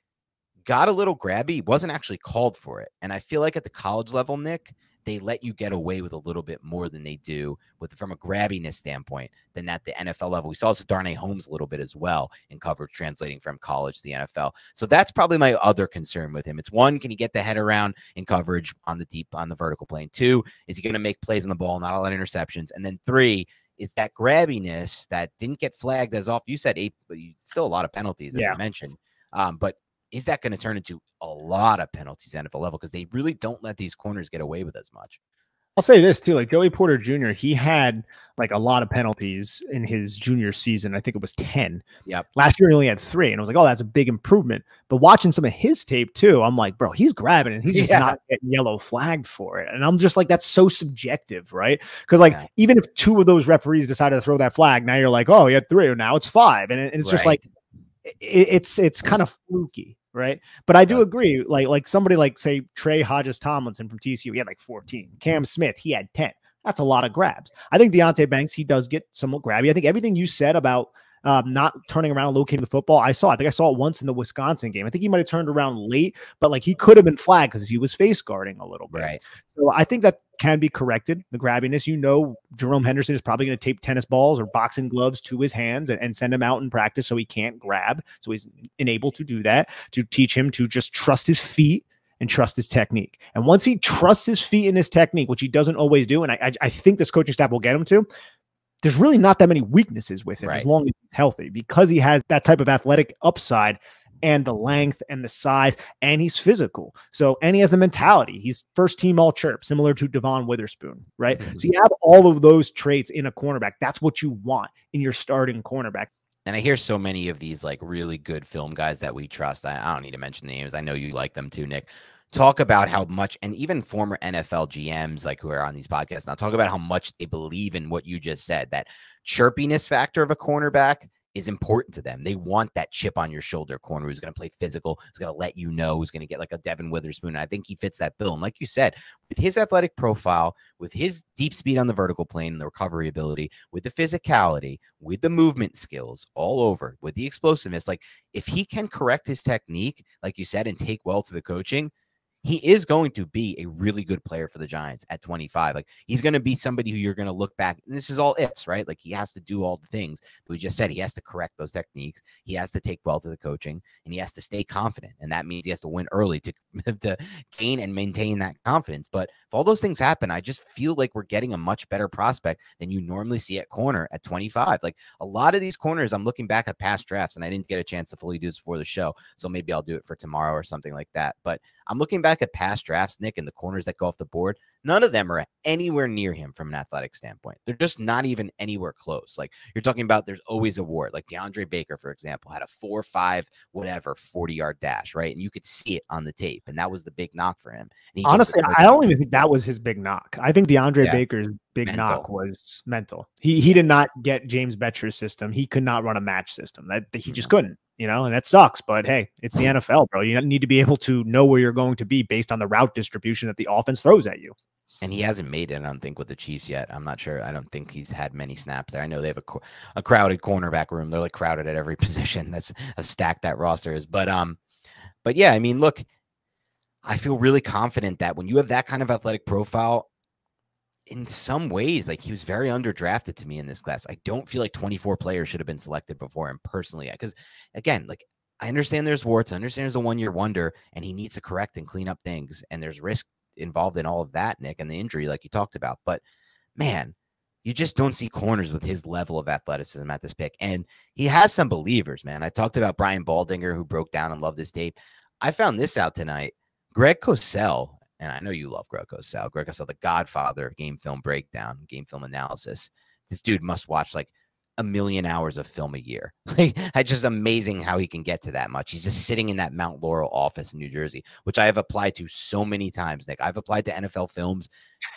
Speaker 1: got a little grabby, wasn't actually called for it. And I feel like at the college level, Nick, they let you get away with a little bit more than they do from a grabbiness standpoint than at the NFL level. We saw this with Darnay Holmes a little bit as well in coverage, translating from college to the NFL. So that's probably my other concern with him. It's one, can he get the head around in coverage on the vertical plane? Two, is he going to make plays on the ball, not a lot of interceptions? And then three, is that grabbiness that didn't get flagged as off. You said 8, but still a lot of penalties, as you mentioned. But is that going to turn into a lot of penalties at NFL level? Because they really don't let these corners get away with as much.
Speaker 2: I'll say this too, like Joey Porter Jr., he had like a lot of penalties in his junior season. I think it was 10.
Speaker 1: Yep.
Speaker 2: Last year he only had 3, and I was like, oh, that's a big improvement. But watching some of his tape too, I'm like, bro, he's grabbing and he's just not getting yellow flagged for it. And I'm just like, that's so subjective, right? Because like even if 2 of those referees decided to throw that flag, now you're like, oh, he had 3, now it's 5, and it's just like it's kind of fluky. Right. But I do agree. Like somebody like, say, Trey Hodges Tomlinson from TCU, he had like 14. Cam Smith, he had 10. That's a lot of grabs. I think Deonte Banks, he does get somewhat grabby. I think everything you said about not turning around and locating the football, I think I saw it once in the Wisconsin game. I think he might have turned around late, but like he could have been flagged because he was face guarding a little bit.
Speaker 1: Right.
Speaker 2: So I think that can be corrected, the grabbiness. Jerome Henderson is probably going to tape tennis balls or boxing gloves to his hands and send him out in practice so he can't grab. So he's enabled to do that, to teach him to just trust his feet and trust his technique. And once he trusts his feet and his technique, which he doesn't always do, and I think this coaching staff will get him to, there's really not that many weaknesses with him as long as he's healthy, because he has that type of athletic upside and the length and the size, and he's physical. So, and he has the mentality. He's first team all chirp, similar to Devon Witherspoon, right? So you have all of those traits in a cornerback. That's what you want in your starting cornerback.
Speaker 1: And I hear so many of these like really good film guys that we trust. I don't need to mention names. I know you like them too, Nick. Talk about how much, and even former NFL GMs like who are on these podcasts now, talk about how much they believe in what you just said. That chirpiness factor of a cornerback is important to them. They want that chip on your shoulder corner who's going to play physical, who's going to let you know, who's going to get like a Devon Witherspoon. And I think he fits that bill. And like you said, with his athletic profile, with his deep speed on the vertical plane and the recovery ability, with the physicality, with the movement skills all over, with the explosiveness, like if he can correct his technique, like you said, and take well to the coaching, he is going to be a really good player for the Giants at 25. Like he's going to be somebody who you're going to look back, and this is all ifs, right? Like he has to do all the things that we just said. He has to correct those techniques. He has to take well to the coaching, and he has to stay confident. And that means he has to win early to gain and maintain that confidence. But if all those things happen, I just feel like we're getting a much better prospect than you normally see at corner at 25. Like a lot of these corners, I'm looking back at past drafts, and I didn't get a chance to fully do this before the show. So maybe I'll do it for tomorrow or something like that. But I'm looking back at past drafts, Nick, and the corners that go off the board. None of them are anywhere near him from an athletic standpoint. They're just not even anywhere close. Like you're talking about, there's always a war. Like DeAndre Baker, for example, had a 4.5 whatever 40-yard dash, right? And you could see it on the tape, and that was the big knock for him. And
Speaker 2: honestly, I don't even think that was his big knock. I think DeAndre Baker's big knock was mental. He did not get James Betcher's system. He could not run a match system. That he just couldn't. You know, and that sucks, but hey, it's the NFL, bro. You need to be able to know where you're going to be based on the route distribution that the offense throws at you. And
Speaker 1: he hasn't made it, I don't think, with the Chiefs yet. I'm not sure. I don't think he's had many snaps there. I know they have a crowded cornerback room. They're like crowded at every position. That's a stack that roster is. But yeah, I mean, look, I feel really confident that when you have that kind of athletic profile, in some ways, like he was very underdrafted to me in this class. I don't feel like 24 players should have been selected before him personally. Because again, like I understand there's warts, I understand there's a one-year wonder, and he needs to correct and clean up things. And there's risk involved in all of that, Nick, and the injury, like you talked about. But man, you just don't see corners with his level of athleticism at this pick. And he has some believers, man. I talked about Brian Baldinger, who broke down and loved this tape. I found this out tonight. Greg Cosell, and I know you love Greg Cosell, the godfather of game film breakdown, game film analysis. This dude must watch like 1 million hours of film a year. It's just amazing how he can get to that much. He's just sitting in that Mount Laurel office in New Jersey, which I have applied to so many times, Nick. I've applied to NFL Films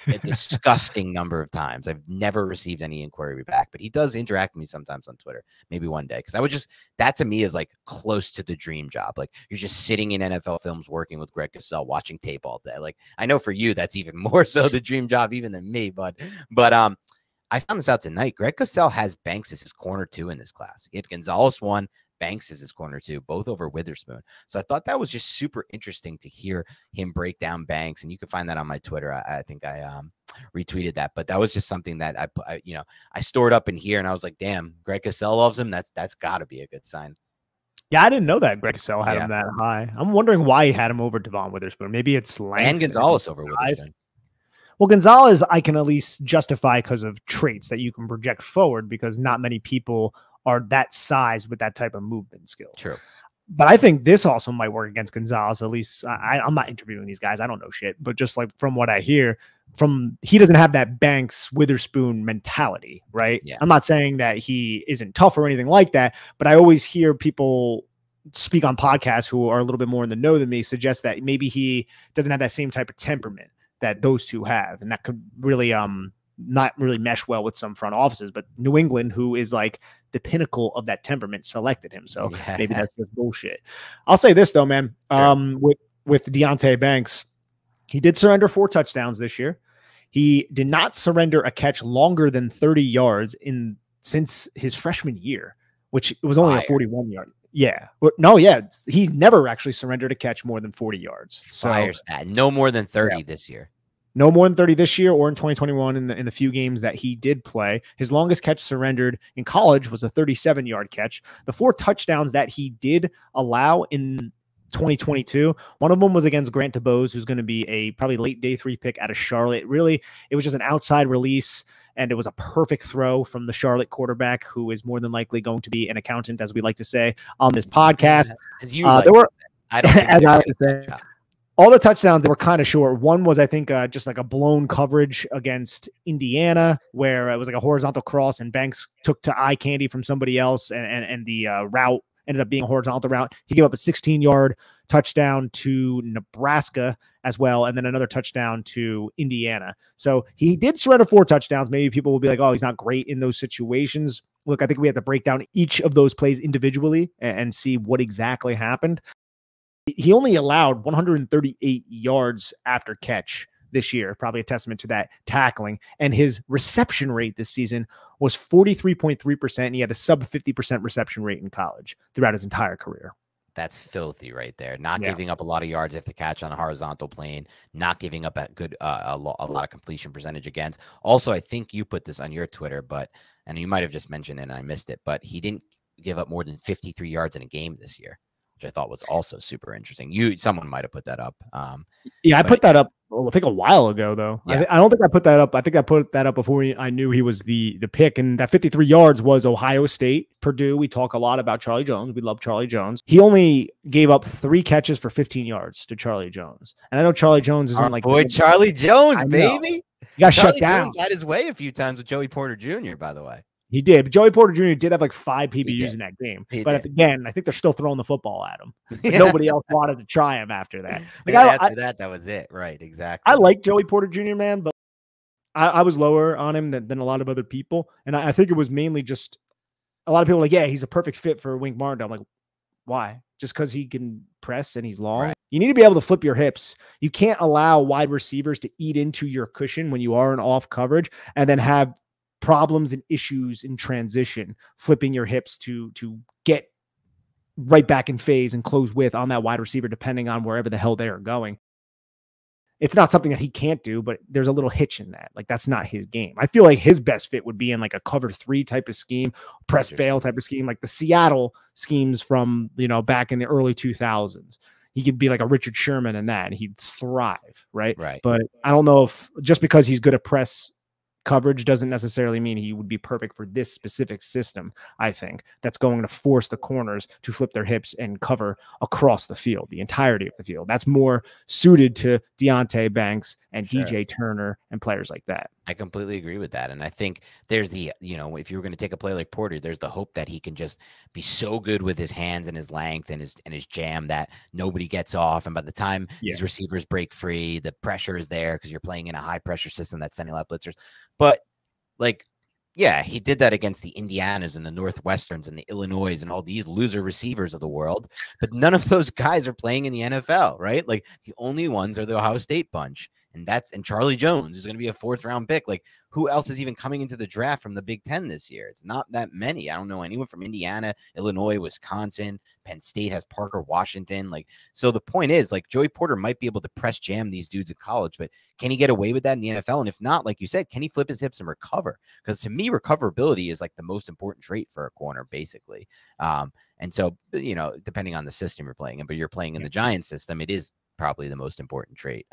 Speaker 1: a disgusting number of times. I've never received any inquiry back, but he does interact with me sometimes on Twitter, maybe one day. Because I would just, that to me is like close to the dream job. Like you're just sitting in NFL Films working with Greg Cosell, watching tape all day. Like I know for you, that's even more so the dream job even than me, but I found this out tonight. Greg Cosell has Banks as his corner 2 in this class. He had Gonzalez 1, Banks as his corner 2, both over Witherspoon. So I thought that was just super interesting to hear him break down Banks. And you can find that on my Twitter. I think I retweeted that, but that was just something that I stored up in here, and I was like, damn, Greg Cosell loves him. That's got to be a good sign.
Speaker 2: Yeah, I didn't know that Greg Cosell had him that high. I'm wondering why he had him over Devon Witherspoon. Maybe it's length.
Speaker 1: And Gonzalez over Witherspoon.
Speaker 2: Well, Gonzalez, I can at least justify because of traits that you can project forward, because not many people are that size with that type of movement skill.
Speaker 1: True.
Speaker 2: But I think this also might work against Gonzalez. At least I'm not interviewing these guys. I don't know shit. But just like from what I hear, he doesn't have that Banks Witherspoon mentality, right?
Speaker 1: Yeah.
Speaker 2: I'm not saying that he isn't tough or anything like that, but I always hear people speak on podcasts who are a little bit more in the know than me suggest that maybe he doesn't have that same type of temperament that those two have, and that could really not really mesh well with some front offices. But New England, who is like the pinnacle of that temperament, selected him, so maybe that's just bullshit. I'll say this though, man. With Deonte Banks, he did surrender 4 touchdowns this year. He did not surrender a catch longer than 30 yards since his freshman year, which was only a 41-yard. Yeah. No, yeah. He never actually surrendered a catch more than 40 yards. So
Speaker 1: that. No more than 30 this year.
Speaker 2: No more than 30 this year or in 2021 in the few games that he did play. His longest catch surrendered in college was a 37-yard catch. The 4 touchdowns that he did allow in 2022, one of them was against Grant DeBose, who's going to be a probably late day 3 pick out of Charlotte. Really, it was just an outside release, and it was a perfect throw from the Charlotte quarterback, who is more than likely going to be an accountant, as we like to say on this podcast.
Speaker 1: There were, I don't think
Speaker 2: as I like to say, all the touchdowns, they were kind of short. One was, I think, just like a blown coverage against Indiana, where it was like a horizontal cross, and Banks took to eye candy from somebody else, and the route ended up being a horizontal route. He gave up a 16-yard touchdown to Nebraska as well, and then another touchdown to Indiana. So he did surrender 4 touchdowns. Maybe people will be like, oh, he's not great in those situations. Look, I think we have to break down each of those plays individually and see what exactly happened. He only allowed 138 yards after catch this year, probably a testament to that tackling. And his reception rate this season was 43.3%. He had a sub 50% reception rate in college throughout his entire career.
Speaker 1: That's filthy right there. Not giving up a lot of yards after catch on a horizontal plane, not giving up a lot of completion percentage against. Also, I think you put this on your Twitter, and you might have just mentioned it and I missed it, but he didn't give up more than 53 yards in a game this year, which which I thought was also super interesting. Someone might have put that up.
Speaker 2: Yeah, I put that up, I think a while ago, though.
Speaker 1: Yeah.
Speaker 2: I don't think I put that up. I think I put that up before I knew he was the pick. And that 53 yards was Ohio State, Purdue. We talk a lot about Charlie Jones. We love Charlie Jones. He only gave up 3 catches for 15 yards to Charlie Jones. And I know Charlie Jones isn't like
Speaker 1: boy, Charlie Jones, baby.
Speaker 2: He got
Speaker 1: Charlie
Speaker 2: shut down.
Speaker 1: Jones had his way a few times with Joey Porter Jr., by the way.
Speaker 2: He did. But Joey Porter Jr. did have like 5 PBUs in that game. But again, I think they're still throwing the football at him. Nobody else wanted to try him after that.
Speaker 1: Like after that was it. Right, exactly.
Speaker 2: I like Joey Porter Jr., man, but I was lower on him than a lot of other people. And I think it was mainly just a lot of people were like, yeah, he's a perfect fit for Wink Martdinale. I'm like, why? Just because he can press and he's long? Right. You need to be able to flip your hips. You can't allow wide receivers to eat into your cushion when you are in off coverage and then have problems and issues in transition, flipping your hips to get right back in phase and close with on that wide receiver, depending on wherever the hell they are going. It's not something that he can't do, but there's a little hitch in that. Like, that's not his game. I feel like his best fit would be in like a cover 3 type of scheme, press bail type of scheme, like the Seattle schemes from, back in the early 2000s. He could be like a Richard Sherman in that, and he'd thrive, right?
Speaker 1: Right.
Speaker 2: But I don't know if just because he's good at press coverage doesn't necessarily mean he would be perfect for this specific system. I think that's going to force the corners to flip their hips and cover across the field, the entirety of the field. That's more suited to Deonte Banks and DJ Turner and players like that.
Speaker 1: I completely agree with that. And I think there's the, if you were going to take a player like Porter, there's the hope that he can just be so good with his hands and his length and his jam that nobody gets off. And by the time these receivers break free, the pressure is there because you're playing in a high pressure system that's sending a lot of blitzers. But he did that against the Indianas and the Northwesterns and the Illinois and all these loser receivers of the world. But none of those guys are playing in the NFL, right? Like, the only ones are the Ohio State bunch. And Charlie Jones is going to be a 4th-round pick. Like, who else is even coming into the draft from the Big Ten this year? It's not that many. I don't know anyone from Indiana, Illinois, Wisconsin. Penn State has Parker Washington. So the point is, Joey Porter might be able to press jam these dudes at college, but can he get away with that in the NFL? And if not, like you said, can he flip his hips and recover? Because to me, recoverability is the most important trait for a corner, basically. And so, depending on the system you're playing in, but you're playing in the Giants system, it is probably the most important trait.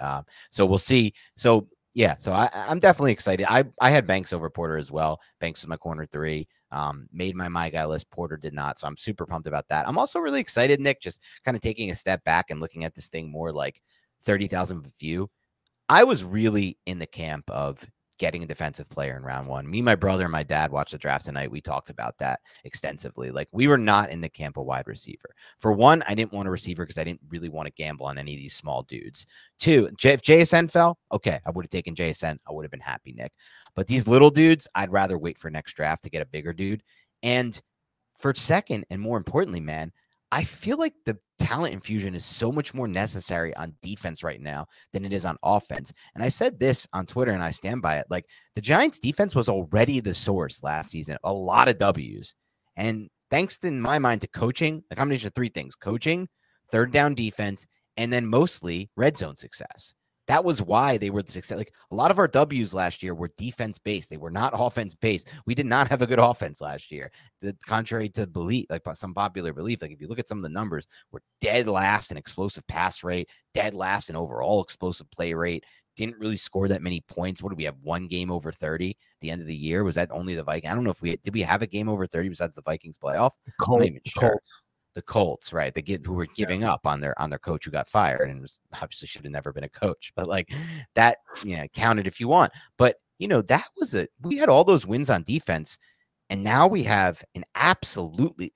Speaker 1: So we'll see. So I'm definitely excited. I had Banks over Porter as well. Banks is my corner 3. Made my guy list. Porter did not. So I'm super pumped about that. I'm also really excited, Nick, just kind of taking a step back and looking at this thing more like 30,000 view. I was really in the camp of getting a defensive player in round 1. Me, my brother, and my dad watched the draft tonight. We talked about that extensively. We were not in the camp of wide receiver. For one, I didn't want a receiver because I didn't really want to gamble on any of these small dudes. 2, if JSN fell, okay, I would have taken JSN. I would have been happy, Nick. But these little dudes, I'd rather wait for next draft to get a bigger dude. And for second, and more importantly, man, I feel like the talent infusion is so much more necessary on defense right now than it is on offense. And I said this on Twitter, and I stand by it. The Giants defense was already the source last season, a lot of W's. And thanks to, in my mind, to coaching, a combination of 3 things: coaching, 3rd down defense, and then mostly red zone success. That was why they were the success. A lot of our W's last year were defense-based. They were not offense-based. We did not have a good offense last year. Contrary to belief, some popular belief, if you look at some of the numbers, we're dead last in explosive pass rate, dead last in overall explosive play rate. Didn't really score that many points. What did we have? 1 game over 30 at the end of the year? Was that only the Vikings? I don't know if did we have a game over 30 besides the Vikings playoff? I'm not even sure. The Colts, right? Who were giving up on their coach who got fired and was obviously should have never been a coach. But that, counted if you want. But that was we had all those wins on defense, and now we have an absolute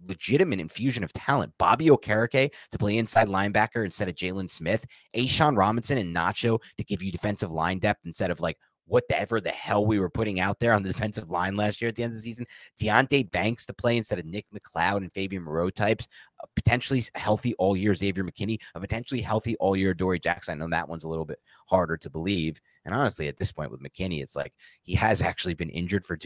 Speaker 1: legitimate infusion of talent. Bobby Okereke to play inside linebacker instead of Jalen Smith, Ashawn Robinson and Nacho to give you defensive line depth instead of whatever the hell we were putting out there on the defensive line last year at the end of the season. Deonte Banks to play instead of Nick McLeod and Fabian Moreau types. Potentially healthy all year Xavier McKinney. A potentially healthy all year Dory Jackson. I know that one's a little bit harder to believe. And honestly, at this point with McKinney, it's he has actually been injured for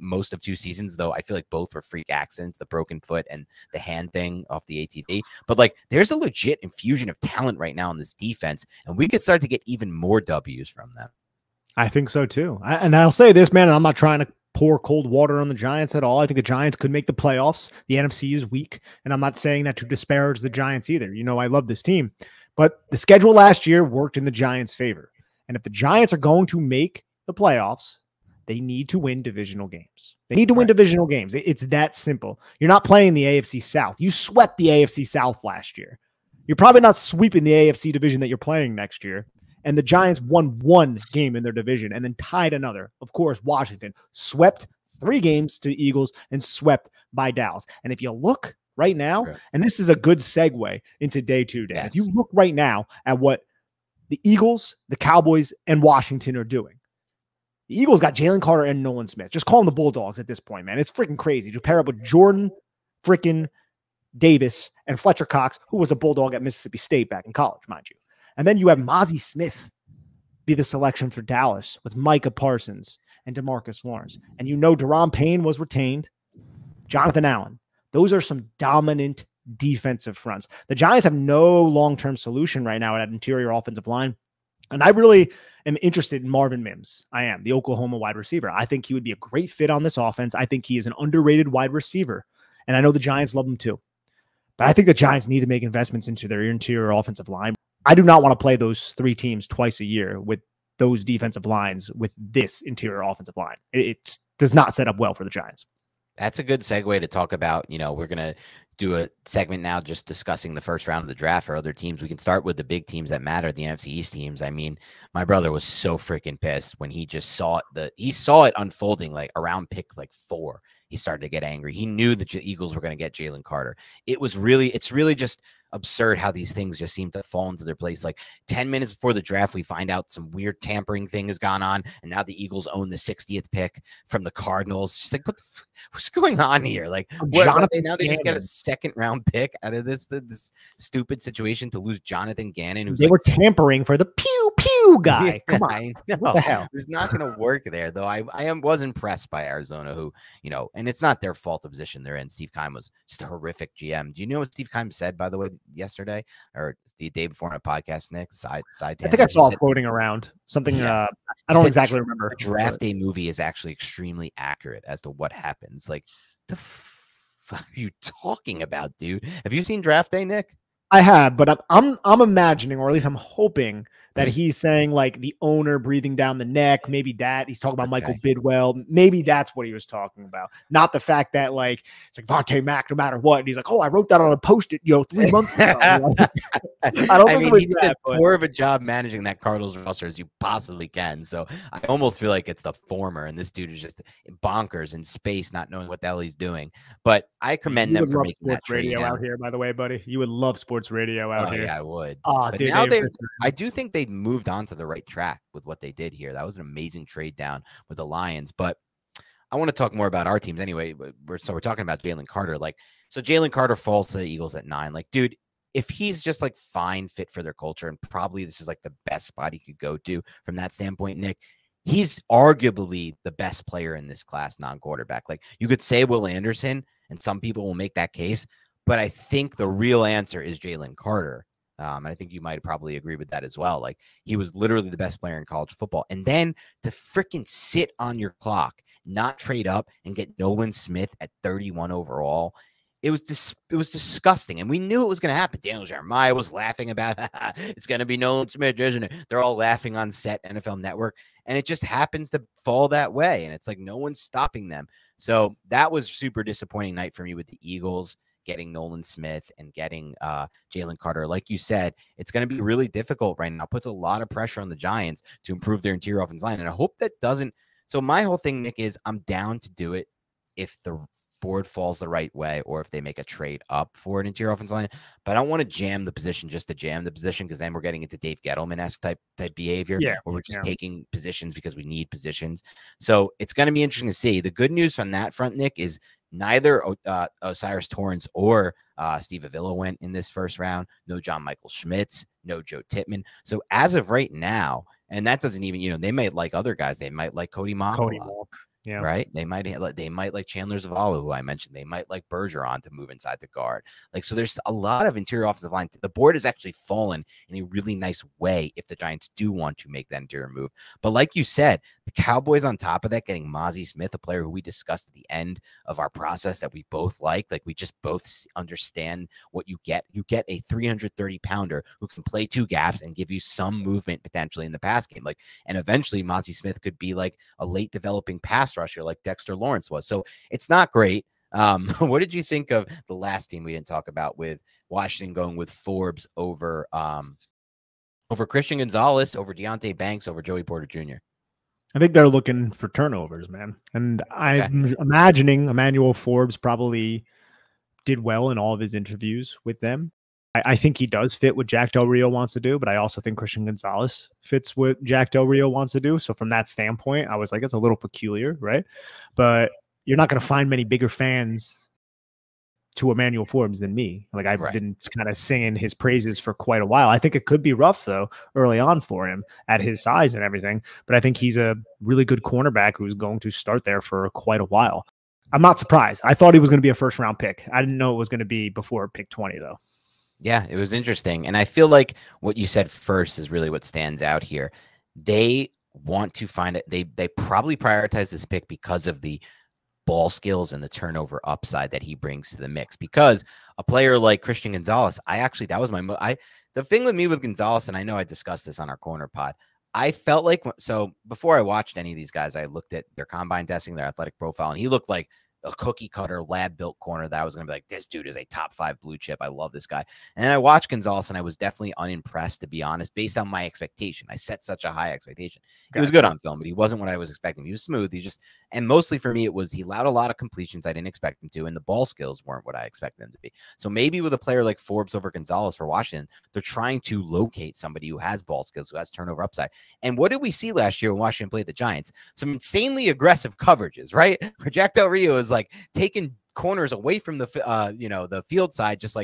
Speaker 1: most of 2 seasons, though I feel like both were freak accidents, the broken foot and the hand thing off the ATV. But there's a legit infusion of talent right now in this defense, and we could start to get even more W's from them.
Speaker 2: I think so too. And I'll say this, man, and I'm not trying to pour cold water on the Giants at all. I think the Giants could make the playoffs. The NFC is weak, and I'm not saying that to disparage the Giants either. You know, I love this team, but the schedule last year worked in the Giants' favor. And if the Giants are going to make the playoffs, they need to win divisional games. They need to win divisional games. It's that simple. You're not playing the AFC South. You swept the AFC South last year. You're probably not sweeping the AFC division that you're playing next year. And the Giants won one game in their division and then tied another. Of course, Washington swept 3 games to the Eagles and swept by Dallas. And if you look right now, and this is a good segue into day 2, Dan. If you look right now at what the Eagles, the Cowboys, and Washington are doing, the Eagles got Jalen Carter and Nolan Smith. Just call them the Bulldogs at this point, man. It's freaking crazy. To pair up with Jordan freaking Davis and Fletcher Cox, who was a Bulldog at Mississippi State back in college, mind you. And then you have Mozzie Smith be the selection for Dallas with Micah Parsons and DeMarcus Lawrence. And you know Deron Payne was retained. Jonathan Allen. Those are some dominant defensive fronts. The Giants have no long-term solution right now at interior offensive line. And I really am interested in Marvin Mims. I am, the Oklahoma wide receiver. I think he would be a great fit on this offense. I think he is an underrated wide receiver. And I know the Giants love him too. But I think the Giants need to make investments into their interior offensive line. I do not want to play those 3 teams twice a year with those defensive lines with this interior offensive line. It does not set up well for the Giants.
Speaker 1: That's a good segue to talk about. You know, we're going to do a segment now just discussing the first round of the draft for other teams. We can start with the big teams that matter, the NFC East teams. I mean, my brother was so freaking pissed when he just saw it unfolding like around pick like 4. He started to get angry. He knew the Eagles were going to get Jalen Carter. It's really just absurd how these things just seem to fall into their place. Like 10 minutes before the draft, we find out some weird tampering thing has gone on, and now the Eagles own the 60th pick from the Cardinals. Just like, what's going on here? Like, now they just get a 2nd round pick out of this stupid situation to lose Jonathan Gannon. Who's
Speaker 2: were tampering for the pew pew guy. Come on,
Speaker 1: what the hell? It's not going to work there, though. I was impressed by Arizona, who, you know, and it's not their fault the position they're in. Steve Keim was just a horrific GM. Do you know what Steve Keim said, by the way, yesterday or the day before on a podcast, Nick? Side
Speaker 2: I think I saw it floating around something. Yeah. I don't exactly remember.
Speaker 1: The draft day movie is actually extremely accurate as to what happens. Like, the fuck are you talking about, dude? Have you seen Draft Day, Nick?
Speaker 2: I have, but I'm imagining, or at least I'm hoping, that he's saying like the owner breathing down the neck. Maybe that he's talking about Michael Bidwell. Maybe that's what he was talking about. Not the fact that like it's like Vontae Mack, no matter what. And he's like, oh, I wrote that on a Post-it, 3 months ago. I don't think
Speaker 1: he did more of a job managing that Cardinals roster as you possibly can. So I almost feel like it's the former, and this dude is just bonkers in space, not knowing what the hell he's doing. But I commend them for making that trade
Speaker 2: out here, by the way, buddy. You would love sports radio out here.
Speaker 1: Yeah, I would.
Speaker 2: Oh, dude,
Speaker 1: now I do think they moved on to the right track with what they did here. That was an amazing trade down with the Lions. But I want to talk more about our teams anyway. We're talking about Jalen Carter. Like, so Jalen Carter falls to the Eagles at 9. Like, dude, if he's just like fine fit for their culture, and probably this is like the best spot he could go to from that standpoint, Nick, he's arguably the best player in this class, non-quarterback. Like, you could say Will Anderson, and some people will make that case, but I think the real answer is Jalen Carter. And I think you might probably agree with that as well. Like, he was literally the best player in college football. And then to freaking sit on your clock, not trade up, and get Nolan Smith at 31 overall, it was disgusting. And we knew it was going to happen. Daniel Jeremiah was laughing about it's going to be Nolan Smith, isn't it? They're all laughing on set, NFL Network. And it just happens to fall that way. And it's like no one's stopping them. So that was super disappointing night for me with the Eagles getting Nolan Smith and getting Jalen Carter. Like you said, it's going to be really difficult right now. It puts a lot of pressure on the Giants to improve their interior offensive line. And I hope that doesn't. So my whole thing, Nick, is I'm down to do it if the board falls the right way or if they make a trade up for an interior offensive line. But I don't want to jam the position just to jam the position, because then we're getting into Dave Gettleman-esque type behavior, where we're just taking positions because we need positions. So it's going to be interesting to see. The good news from that front, Nick, is neither Osiris Torrance or Steve Avila went in this first round. No John Michael Schmitz, no Joe Tippmann. So as of right now, and that doesn't even, they might like other guys. They might like Cody Mock. Yeah. Right. They might like Chandler Zavala, who I mentioned. They might like Bergeron to move inside the guard. Like, so there's a lot of interior offensive line. The board has actually fallen in a really nice way if the Giants do want to make that interior move. But like you said, The Cowboys on top of that, getting Mozzie Smith, a player who we discussed at the end of our process that we both like we just both understand what you get. You get a 330-pounder who can play two gaps and give you some movement potentially in the pass game. And eventually Mozzie Smith could be like a late developing pass rusher like Dexter Lawrence was. So it's not great. What did you think of the last team we didn't talk about, with Washington going with Forbes over Christian Gonzalez, over Deonte Banks, over Joey Porter Jr.?
Speaker 2: I think they're looking for turnovers, man. And I'm imagining Emmanuel Forbes probably did well in all of his interviews with them. I think he does fit what Jack Del Rio wants to do, but I also think Christian Gonzalez fits what Jack Del Rio wants to do. So from that standpoint, I was like, it's a little peculiar, right? But you're not going to find many bigger fans to Emmanuel Forbes than me. I've been kind of singing his praises for quite a while. I think it could be rough though early on for him at his size and everything, but I think he's a really good cornerback who's going to start there for quite a while. I'm not surprised. I thought he was going to be a first round pick. I didn't know it was going to be before pick 20 though.
Speaker 1: Yeah, it was interesting. And I feel like what you said first is really what stands out here. They want to find it. They probably prioritize this pick because of the ball skills and the turnover upside that he brings to the mix. Because a player like Christian Gonzalez, the thing with me with Gonzalez, and I know I discussed this on our corner pod, I felt like, so before I watched any of these guys, I looked at their combine testing, their athletic profile, and he looked like a cookie cutter lab built corner that I was going to be like, this dude is a top 5 blue chip. I love this guy. And then I watched Gonzalez and I was definitely unimpressed, to be honest, based on my expectation. I set such a high expectation. He was good on film, but he wasn't what I was expecting. He was smooth. And mostly for me, he allowed a lot of completions I didn't expect him to, and the ball skills weren't what I expected them to be. So maybe with a player like Forbes over Gonzalez for Washington, they're trying to locate somebody who has ball skills, who has turnover upside. And what did we see last year when Washington played the Giants? Some insanely aggressive coverages, right? Where Jack Del Rio is taking corners away from the the field side, just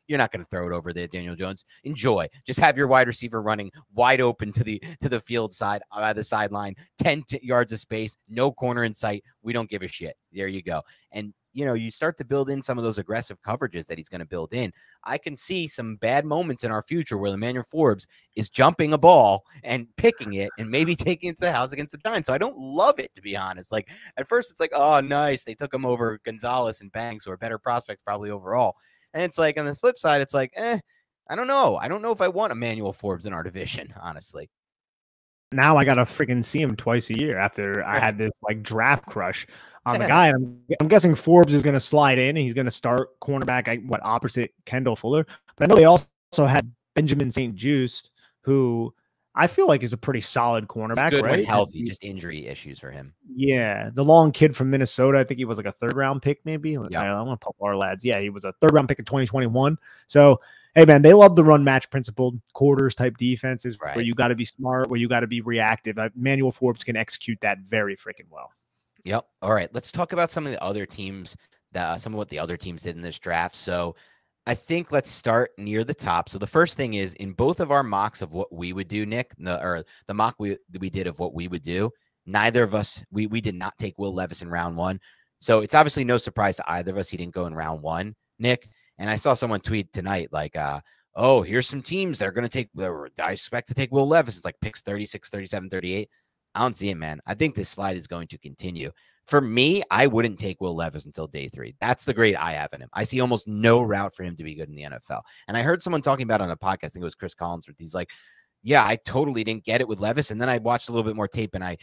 Speaker 1: you're not going to throw it over there, Daniel Jones. Enjoy. Just have your wide receiver running wide open to the field side, the sideline, 10 yards of space, no corner in sight. We don't give a shit. There you go. And you start to build in some of those aggressive coverages that he's going to build in. I can see some bad moments in our future where Emmanuel Forbes is jumping a ball and picking it and maybe taking it to the house against the Giants. So I don't love it, to be honest. At first it's oh, nice. They took him over Gonzalez and Banks, who are better prospects probably overall. And it's on the flip side, it's I don't know. I don't know if I want Emmanuel Forbes in our division, honestly.
Speaker 2: Now I got to freaking see him twice a year after I had this draft crush on the guy. I'm guessing Forbes is going to slide in and he's going to start cornerback, opposite Kendall Fuller. But I know they also had Benjamin St-Juste, who I feel like is a pretty solid cornerback,
Speaker 1: good
Speaker 2: right?
Speaker 1: When healthy, just injury issues for him.
Speaker 2: Yeah. The long kid from Minnesota, I think he was a 3rd-round pick, maybe. Yeah. I want to pop our lads. Yeah, he was a 3rd-round pick in 2021. So, hey, man, they love the run match principle, quarters type defenses, right, where you got to be smart, where you got to be reactive. Emmanuel Forbes can execute that very freaking well.
Speaker 1: Yep. All right. Let's talk about some of the other teams, some of what the other teams did in this draft. So I think let's start near the top. So the first thing is, in both of our mocks of what we would do, Nick, the mock we did of what we would do, neither of us, we did not take Will Levis in round 1. So it's obviously no surprise to either of us he didn't go in round 1, Nick. And I saw someone tweet tonight, oh, here's some teams that are going to take, I expect to take Will Levis. It's picks 36, 37, 38. I don't see it, man. I think this slide is going to continue. For me, I wouldn't take Will Levis until day 3. That's the grade I have in him. I see almost no route for him to be good in the NFL. And I heard someone talking about it on a podcast, I think it was Chris Collins, where he's like, yeah, I totally didn't get it with Levis. And then I watched a little bit more tape and I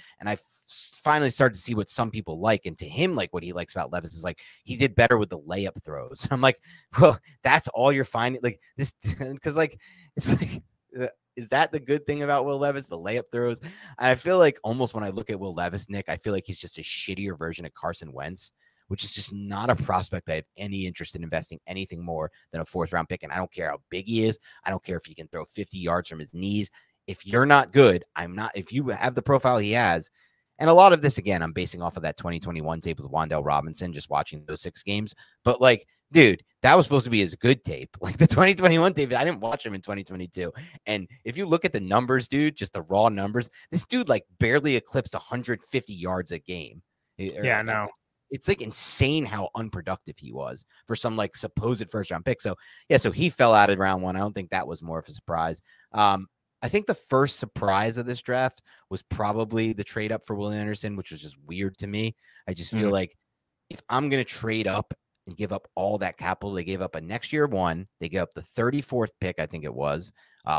Speaker 1: finally started to see what some people like. And to him, what he likes about Levis is he did better with the layup throws. I'm like, well, that's all you're finding. This, because it's is that the good thing about Will Levis, the layup throws? And I feel almost when I look at Will Levis, Nick, I feel like he's just a shittier version of Carson Wentz, which is just not a prospect I have any interest in investing anything more than a 4th-round pick. And I don't care how big he is. I don't care if he can throw 50 yards from his knees. If you're not good, I'm not. If you have the profile he has, and a lot of this, again, I'm basing off of that 2021 tape with Wan'Dale Robinson, just watching those 6 games. But dude, that was supposed to be his good tape. The 2021 tape, I didn't watch him in 2022. And if you look at the numbers, dude, just the raw numbers, this dude barely eclipsed 150 yards a game.
Speaker 2: Yeah, I know.
Speaker 1: It's insane how unproductive he was for some supposed 1st-round pick. So yeah, so he fell out of round 1. I don't think that was more of a surprise. I think the first surprise of this draft was probably the trade up for Will Anderson, which was just weird to me. I just feel like if I'm going to trade up and give up all that capital, they gave up a next year one, they gave up the 34th pick, I think it was,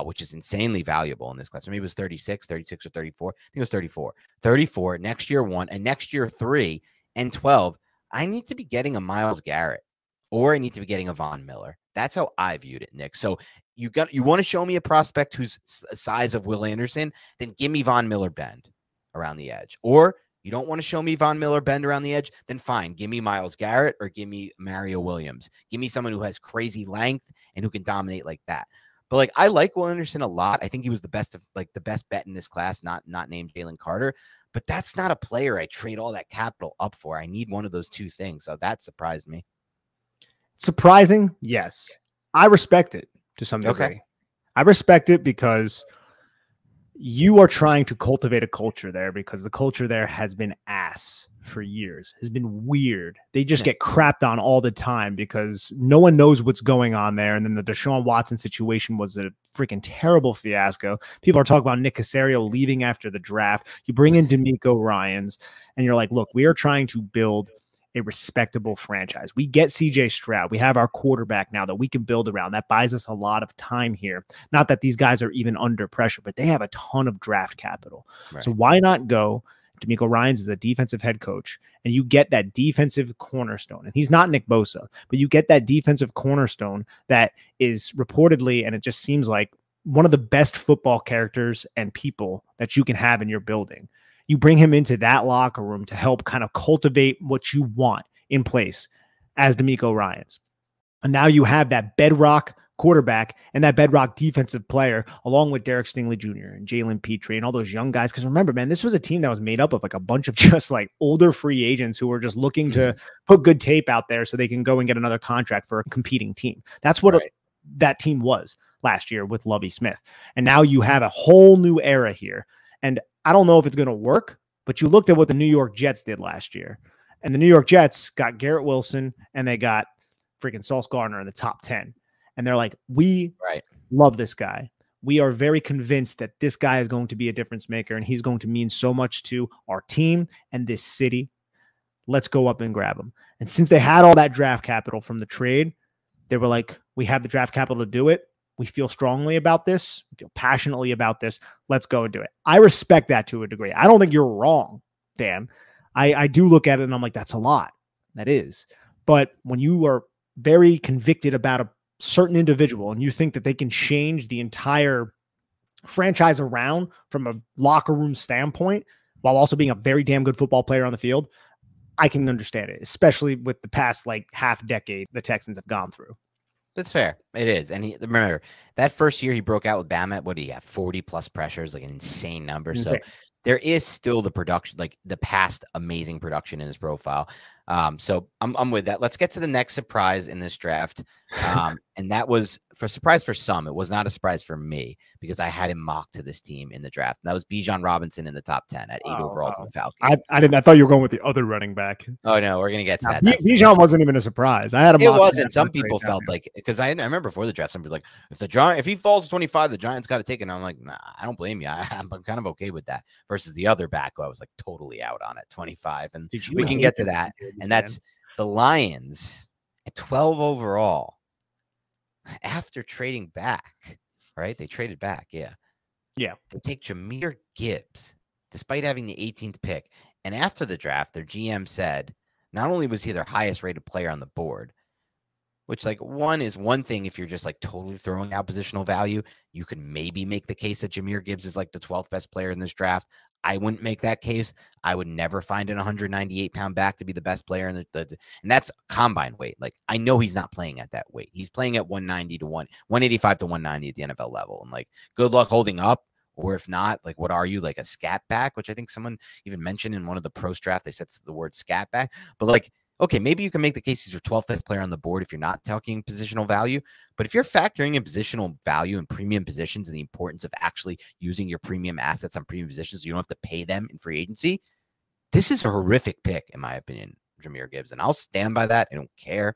Speaker 1: which is insanely valuable in this class. Or maybe it was 36 or 34. I think it was 34. 34, next year one, and next year 3 and 12. I need to be getting a Myles Garrett, or I need to be getting a Von Miller. That's how I viewed it, Nick. So you want to show me a prospect who's the size of Will Anderson, then give me Von Miller bend around the edge. Or you don't want to show me Von Miller bend around the edge, then fine. Give me Myles Garrett or give me Mario Williams. Give me someone who has crazy length and who can dominate like that. But like, I like Will Anderson a lot. I think he was the best bet in this class, not named Jalen Carter. But that's not a player I trade all that capital up for. I need one of those two things. So that surprised me.
Speaker 2: Surprising? Yes. I respect it to some degree. Okay. I respect it because you are trying to cultivate a culture there, because the culture there has been ass for years, has been weird. They just get crapped on all the time because no one knows what's going on there. And then the Deshaun Watson situation was a freaking terrible fiasco. People are talking about Nick Caserio leaving after the draft. You bring in D'Amico Ryans and you're like, look, we are trying to build a respectable franchise. We get CJ Stroud. We have our quarterback now that we can build around. That buys us a lot of time here. Not that these guys are even under pressure, but they have a ton of draft capital. Right. So why not go? D'Amico Ryans is a defensive head coach, and you get that defensive cornerstone. And he's not Nick Bosa, but you get that defensive cornerstone that is reportedly, and it just seems like, one of the best football characters and people that you can have in your building. You bring him into that locker room to help kind of cultivate what you want in place as D'Amico Ryans. And now you have that bedrock quarterback and that bedrock defensive player, along with Derek Stingley Jr. and Jalen Petrie and all those young guys. Because remember, man, this was a team that was made up of like a bunch of just like older free agents who were just looking to put good tape out there so they can go and get another contract for a competing team. That's what that team was last year with Lovie Smith. And now you have a whole new era here. And I don't know if it's going to work, but you looked at what the New York Jets did last year. And the New York Jets got Garrett Wilson and they got freaking Sauce Gardner in the top 10. And they're like, we love this guy. We are very convinced that this guy is going to be a difference maker and he's going to mean so much to our team and this city. Let's go up and grab him. And since they had all that draft capital from the trade, they were like, we have the draft capital to do it. We feel strongly about this. We feel passionately about this. Let's go and do it. I respect that to a degree. I don't think you're wrong, Dan. I do look at it and I'm like, that's a lot. That is. But when you are very convicted about a certain individual and you think that they can change the entire franchise around from a locker room standpoint, while also being a very damn good football player on the field, I can understand it, especially with the past like half decade the Texans have gone through.
Speaker 1: That's fair. It is. And remember, that first year he broke out with Bama, what do you have? 40 plus pressures, like an insane number. So there is still the production, like the past amazing production in his profile. So I'm with that. Let's get to the next surprise in this draft. And that was for surprise for some. It was not a surprise for me because I had him mocked to this team in the draft. And that was Bijan Robinson in the top 10 at 8 overall to the Falcons.
Speaker 2: I thought you were going with the other running back.
Speaker 1: Oh no, we're gonna get to that.
Speaker 2: Bijan wasn't even a surprise. I had him.
Speaker 1: It wasn't. Some people felt like, because I remember before the draft, some people were like, if he falls to 25, the Giants got to take it. And I'm like, nah, I don't blame you. I'm kind of okay with that. Versus the other back who I was like totally out on at 25. And we can get to that. And that's the Lions at 12 overall after trading back, right? They traded back. Yeah. They take Jahmyr Gibbs despite having the 18th pick. And after the draft, their GM said, not only was he their highest rated player on the board, which like one thing, if you're just like totally throwing out positional value, you can maybe make the case that Jahmyr Gibbs is like the 12th best player in this draft. I wouldn't make that case. I would never find an 198-pound back to be the best player in and that's combine weight. Like, I know he's not playing at that weight. He's playing at 185 to 190 at the NFL level. And like, good luck holding up. Or if not, like, what are you, like a scat back? Which I think someone even mentioned in one of the pros draft. They said the word scat back. But like, okay, maybe you can make the case he's your 12th best player on the board if you're not talking positional value. But if you're factoring in positional value and premium positions and the importance of actually using your premium assets on premium positions so you don't have to pay them in free agency, this is a horrific pick, in my opinion, Jahmyr Gibbs. And I'll stand by that. I don't care.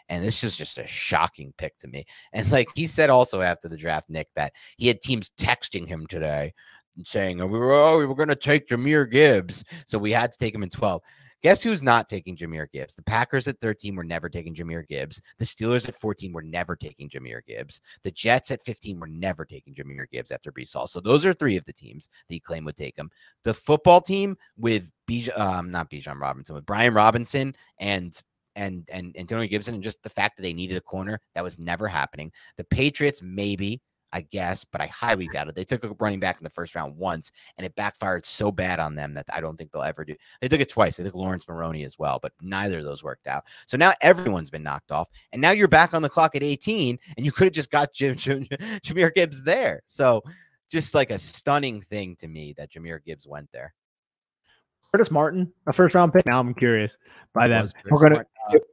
Speaker 1: And this is just a shocking pick to me. And like he said also after the draft, Nick, that he had teams texting him today and saying, we were going to take Jahmyr Gibbs. So we had to take him in 12. Guess who's not taking Jahmyr Gibbs? The Packers at 13 were never taking Jahmyr Gibbs. The Steelers at 14 were never taking Jahmyr Gibbs. The Jets at 15 were never taking Jahmyr Gibbs after Breece Hall. So those are 3 of the teams that he claimed would take him. The football team with not Bijan Robinson, with Brian Robinson and Antonio Gibson, and just the fact that they needed a corner, that was never happening. The Patriots, maybe, I guess, but I highly doubt it. They took a running back in the first round once, and it backfired so bad on them that I don't think they'll ever do. They took it twice. They took Lawrence Maroney as well, but neither of those worked out. So now everyone's been knocked off, and now you're back on the clock at 18, and you could have just got Jahmyr Gibbs there. So just like a stunning thing to me that Jahmyr Gibbs went there.
Speaker 2: Curtis Martin, a first round pick. Now I'm curious by them.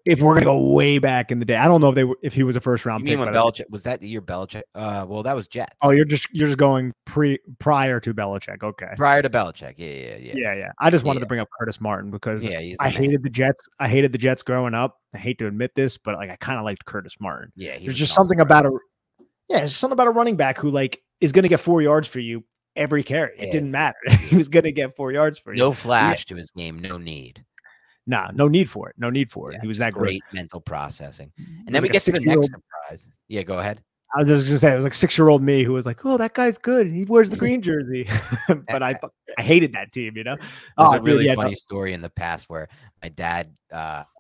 Speaker 2: If we're gonna go way back in the day, I don't know if he was a first round pick.
Speaker 1: You mean when Belichick was that the year Belichick? Well, that was Jets.
Speaker 2: Oh, you're just going prior to Belichick. Okay,
Speaker 1: prior to Belichick. Yeah.
Speaker 2: I just wanted to bring up Curtis Martin because I hated the Jets. I hated the Jets growing up. I hate to admit this, but like I kind of liked Curtis Martin.
Speaker 1: Yeah,
Speaker 2: there's just something about a running back who like is gonna get 4 yards for you every carry. It didn't matter. He was going to get 4 yards for you.
Speaker 1: No flash to his game. No need.
Speaker 2: Nah, no need for it. No need for it. He was that
Speaker 1: great mental processing. And then we get to the next surprise. Yeah, go ahead.
Speaker 2: I was just going to say, it was like 6-year-old me who was like, oh, that guy's good. He wears the green jersey. But I hated that team, There's
Speaker 1: a really funny story in the past where my dad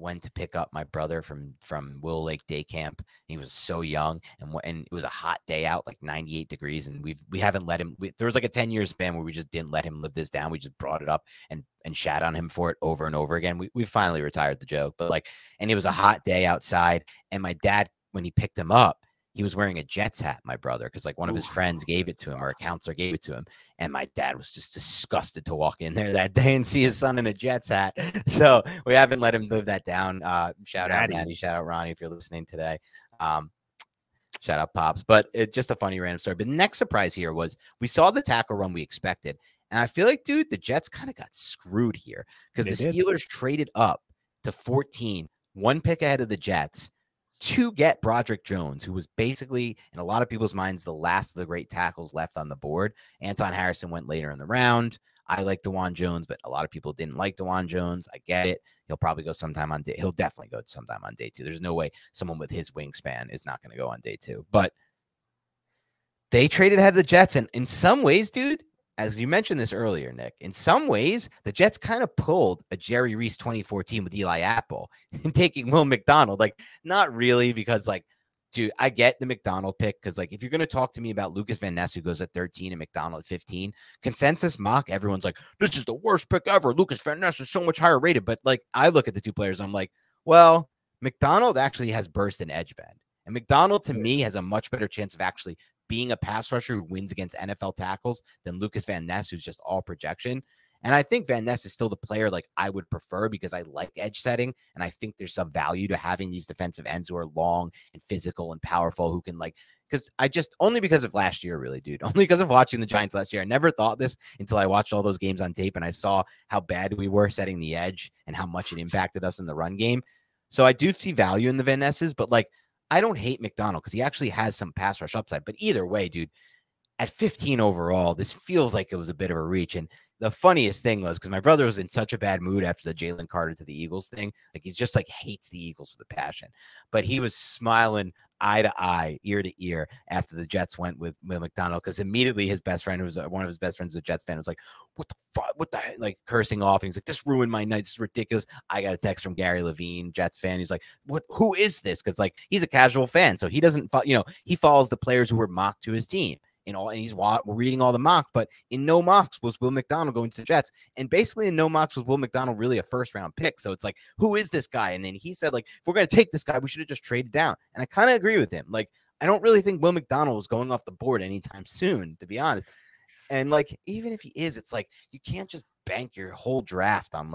Speaker 1: went to pick up my brother from Willow Lake Day Camp. He was so young, and it was a hot day out, like 98 degrees. And we haven't let him. There was like a 10-year span where we just didn't let him live this down. We just brought it up and shat on him for it over and over again. We finally retired the joke, but and it was a hot day outside. And my dad, when he picked him up, he was wearing a Jets hat, my brother, because one of his friends gave it to him, or a counselor gave it to him. And my dad was just disgusted to walk in there that day and see his son in a Jets hat. So we haven't let him live that down. Shout out Maddie, shout out Ronnie if you're listening today. Shout out Pops. But it's just a funny random story. But the next surprise here was we saw the tackle run we expected. And I feel like, dude, the Jets kind of got screwed here because the Steelers traded up to 14, 1 pick ahead of the Jets, to get Broderick Jones, who was basically, in a lot of people's minds, the last of the great tackles left on the board. Anton Harrison went later in the round. I like DeJuan Jones, but a lot of people didn't like DeJuan Jones. I get it. He'll probably go sometime on day. He'll definitely go sometime on day 2. There's no way someone with his wingspan is not going to go on day 2. But they traded ahead of the Jets, and in some ways, dude, as you mentioned this earlier, Nick, in some ways, the Jets kind of pulled a Jerry Reese 2014 with Eli Apple and taking Will McDonald. Not really, because, dude, I get the McDonald pick because, if you're going to talk to me about Lucas Van Ness, who goes at 13 and McDonald at 15, consensus mock, everyone's like, this is the worst pick ever. Lucas Van Ness is so much higher rated. But, I look at the 2 players, I'm like, well, McDonald actually has burst and edge bend. And McDonald, to me, has a much better chance of actually being a pass rusher who wins against NFL tackles than Lucas Van Ness, who's just all projection. And I think Van Ness is still the player I would prefer because I like edge setting. And I think there's some value to having these defensive ends who are long and physical and powerful, who can because I just, only because of last year, really, dude, only because of watching the Giants last year. I never thought this until I watched all those games on tape and I saw how bad we were setting the edge and how much it impacted us in the run game. So I do see value in the Van Nesses, but I don't hate McDonald because he actually has some pass rush upside. But either way, dude, at 15 overall, this feels like it was a bit of a reach. And the funniest thing was because my brother was in such a bad mood after the Jalen Carter to the Eagles thing. He's just hates the Eagles with a passion. But he was smiling eye to eye, ear to ear after the Jets went with McDonald because immediately his best friend, who was one of his best friends, was a Jets fan, was like, what the fuck? What the heck? Cursing off. And he's like, this ruined my night. This is ridiculous. I got a text from Gary Levine, Jets fan. He's like, who is this? Because he's a casual fan. So he doesn't, he follows the players who were mocked to his team. And he's reading all the mocks, but in no mocks was Will McDonald going to the Jets. And basically in no mocks was Will McDonald really a first-round pick. So it's who is this guy? And then he said, if we're going to take this guy, we should have just traded down. And I kind of agree with him. I don't really think Will McDonald was going off the board anytime soon, to be honest. And, even if he is, it's you can't just bank your whole draft on,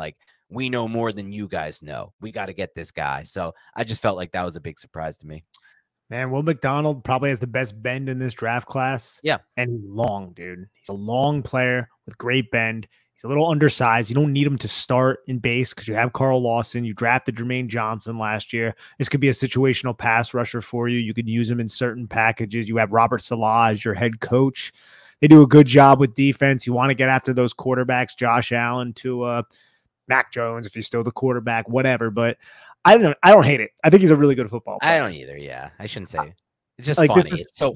Speaker 1: we know more than you guys know. We got to get this guy. So I just felt like that was a big surprise to me.
Speaker 2: Man, Will McDonald probably has the best bend in this draft class.
Speaker 1: Yeah.
Speaker 2: And he's long, dude. He's a long player with great bend. He's a little undersized. You don't need him to start in base because you have Carl Lawson. You drafted Jermaine Johnson last year. This could be a situational pass rusher for you. You could use him in certain packages. You have Robert Salah as your head coach. They do a good job with defense. You want to get after those quarterbacks, Josh Allen to Mac Jones, if you're still the quarterback, whatever. But I don't know. I don't hate it. I think he's a really good football player.
Speaker 1: I don't either. Yeah, I shouldn't say. It's just
Speaker 2: like
Speaker 1: funny.
Speaker 2: It's
Speaker 1: so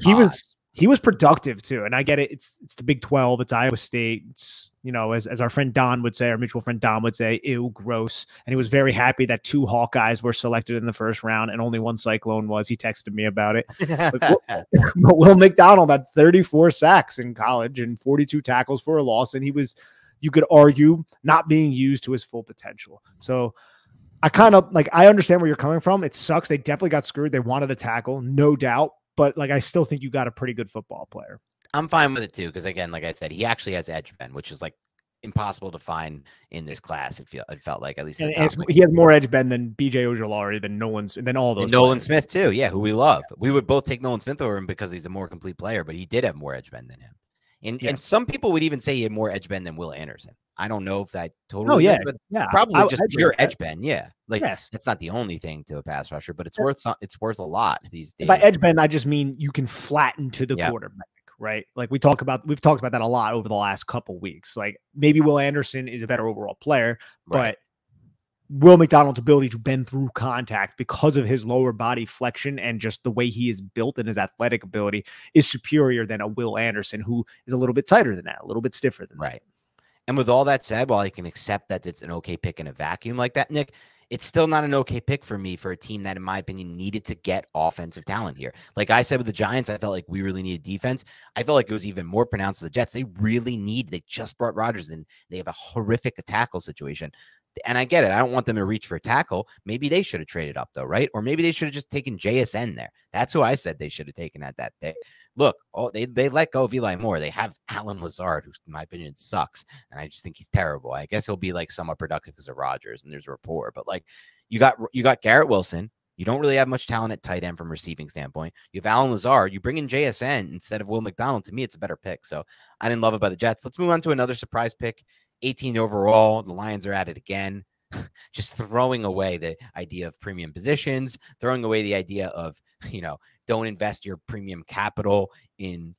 Speaker 2: he was productive too, and I get it. It's the Big 12. It's Iowa State. It's, you know, as our friend Don would say, our mutual friend Don would say, ew, gross. And he was very happy that 2 Hawkeyes were selected in the first round, and only 1 Cyclone was. He texted me about it. But Will McDonald had 34 sacks in college and 42 tackles for a loss, and he was, you could argue, not being used to his full potential. So I kind of I understand where you're coming from. It sucks. They definitely got screwed. They wanted a tackle, no doubt. But I still think you got a pretty good football player.
Speaker 1: I'm fine with it too, because again, like I said, he actually has edge bend, which is impossible to find in this class. It felt like, at least
Speaker 2: he has more edge bend than BJ Ojolari, than all those.
Speaker 1: And Nolan Smith too, yeah, who we love. We would both take Nolan Smith over him because he's a more complete player, but he did have more edge bend than him. And some people would even say he had more edge bend than Will Anderson. I don't know if that totally.
Speaker 2: Oh,
Speaker 1: yeah. Probably just pure edge bend. Yeah.
Speaker 2: Yes.
Speaker 1: That's not the only thing to a pass rusher, but it's worth a lot these days.
Speaker 2: By edge bend, I just mean you can flatten to the quarterback, right? We've talked about that a lot over the last couple weeks. Maybe Will Anderson is a better overall player, but Will McDonald's ability to bend through contact because of his lower body flexion and just the way he is built and his athletic ability is superior than a Will Anderson, who is a little bit tighter than that, a little bit stiffer than that.
Speaker 1: And with all that said, while I can accept that it's an okay pick in a vacuum like that, Nick, it's still not an okay pick for me for a team that, in my opinion, needed to get offensive talent here. Like I said with the Giants, I felt like we really needed defense. I felt like it was even more pronounced with the Jets. They just brought Rodgers in. They have a horrific tackle situation. And I get it. I don't want them to reach for a tackle. Maybe they should have traded up, though, right? Or maybe they should have just taken JSN there. That's who I said they should have taken at that pick. Look, they let go of Eli Moore. They have Alan Lazard, who, in my opinion, sucks. And I just think he's terrible. I guess he'll be somewhat productive because of Rodgers and there's a rapport. But you got Garrett Wilson. You don't really have much talent at tight end from a receiving standpoint. You have Alan Lazard. You bring in JSN instead of Will McDonald. To me, it's a better pick. So I didn't love it by the Jets. Let's move on to another surprise pick. 18 overall. The Lions are at it again. Just throwing away the idea of premium positions, throwing away the idea of, don't invest your premium capital in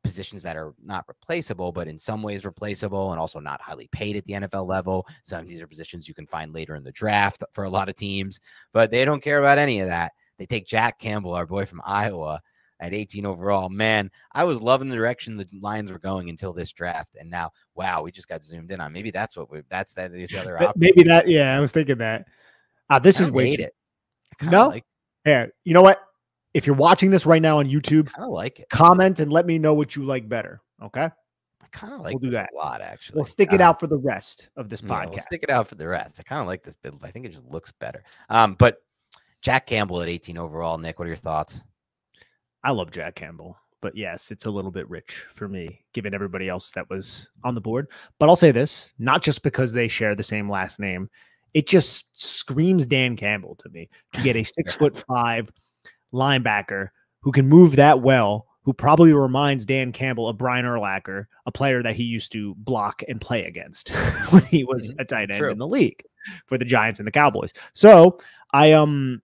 Speaker 1: positions that are not replaceable, but in some ways replaceable and also not highly paid at the NFL level. Some of these are positions you can find later in the draft for a lot of teams, but they don't care about any of that. They take Jack Campbell, our boy from Iowa, at 18 overall. Man, I was loving the direction the Lions were going until this draft. And now, wow, we just got zoomed in on. Maybe that's the other option.
Speaker 2: Maybe that, I was thinking that. This is way too. No? You know what? If you're watching this right now on YouTube,
Speaker 1: I like it.
Speaker 2: Comment and let me know what you like better. Okay.
Speaker 1: I kind of like this a lot, actually.
Speaker 2: We'll stick it out for the rest of this podcast.
Speaker 1: We'll stick it out for the rest. I kind of like this build. I think it just looks better. But Jack Campbell at 18 overall, Nick, what are your thoughts?
Speaker 2: I love Jack Campbell, but yes, it's a little bit rich for me, given everybody else that was on the board. But I'll say this, not just because they share the same last name. It just screams Dan Campbell to me to get a 6'5" linebacker who can move that well, who probably reminds Dan Campbell of Brian Urlacher, a player that he used to block and play against when he was a tight end in the league for the Giants and the Cowboys. So I don't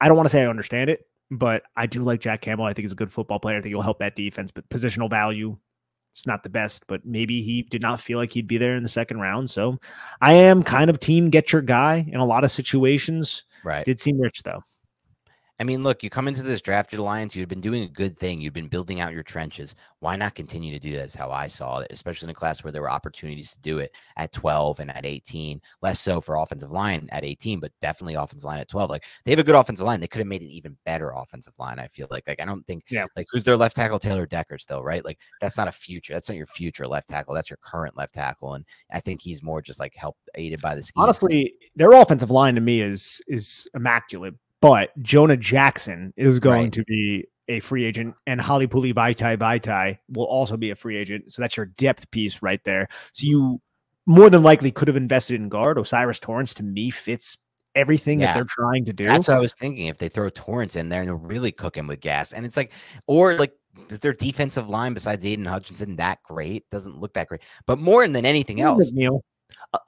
Speaker 2: want to say I understand it, but I do like Jack Campbell. I think he's a good football player. I think he'll help that defense, but positional value, it's not the best, but maybe he did not feel like he'd be there in the second round. So I am kind of team get your guy in a lot of situations.
Speaker 1: Right.
Speaker 2: Did seem rich though.
Speaker 1: I mean, look, you come into this draft, you're the Lions, you've been doing a good thing. You've been building out your trenches. Why not continue to do that is how I saw it, especially in a class where there were opportunities to do it at 12 and at 18. Less so for offensive line at 18, but definitely offensive line at 12. They have a good offensive line. They could have made an even better offensive line, I feel like. I don't think, who's their left tackle? Taylor Decker still, right? That's not a future. That's not your future left tackle. That's your current left tackle. And I think he's more just help aided by the scheme.
Speaker 2: Honestly, their offensive line to me is immaculate. But Jonah Jackson is going to be a free agent, and Halipuli Vaitai will also be a free agent. So that's your depth piece right there. So you more than likely could have invested in guard. Osiris Torrance, to me, fits everything that they're trying to do.
Speaker 1: That's what I was thinking. If they throw Torrance in there and they're really cooking with gas, and it's like, or like, is their defensive line besides Aiden Hutchinson that great? Doesn't look that great. But more than anything else,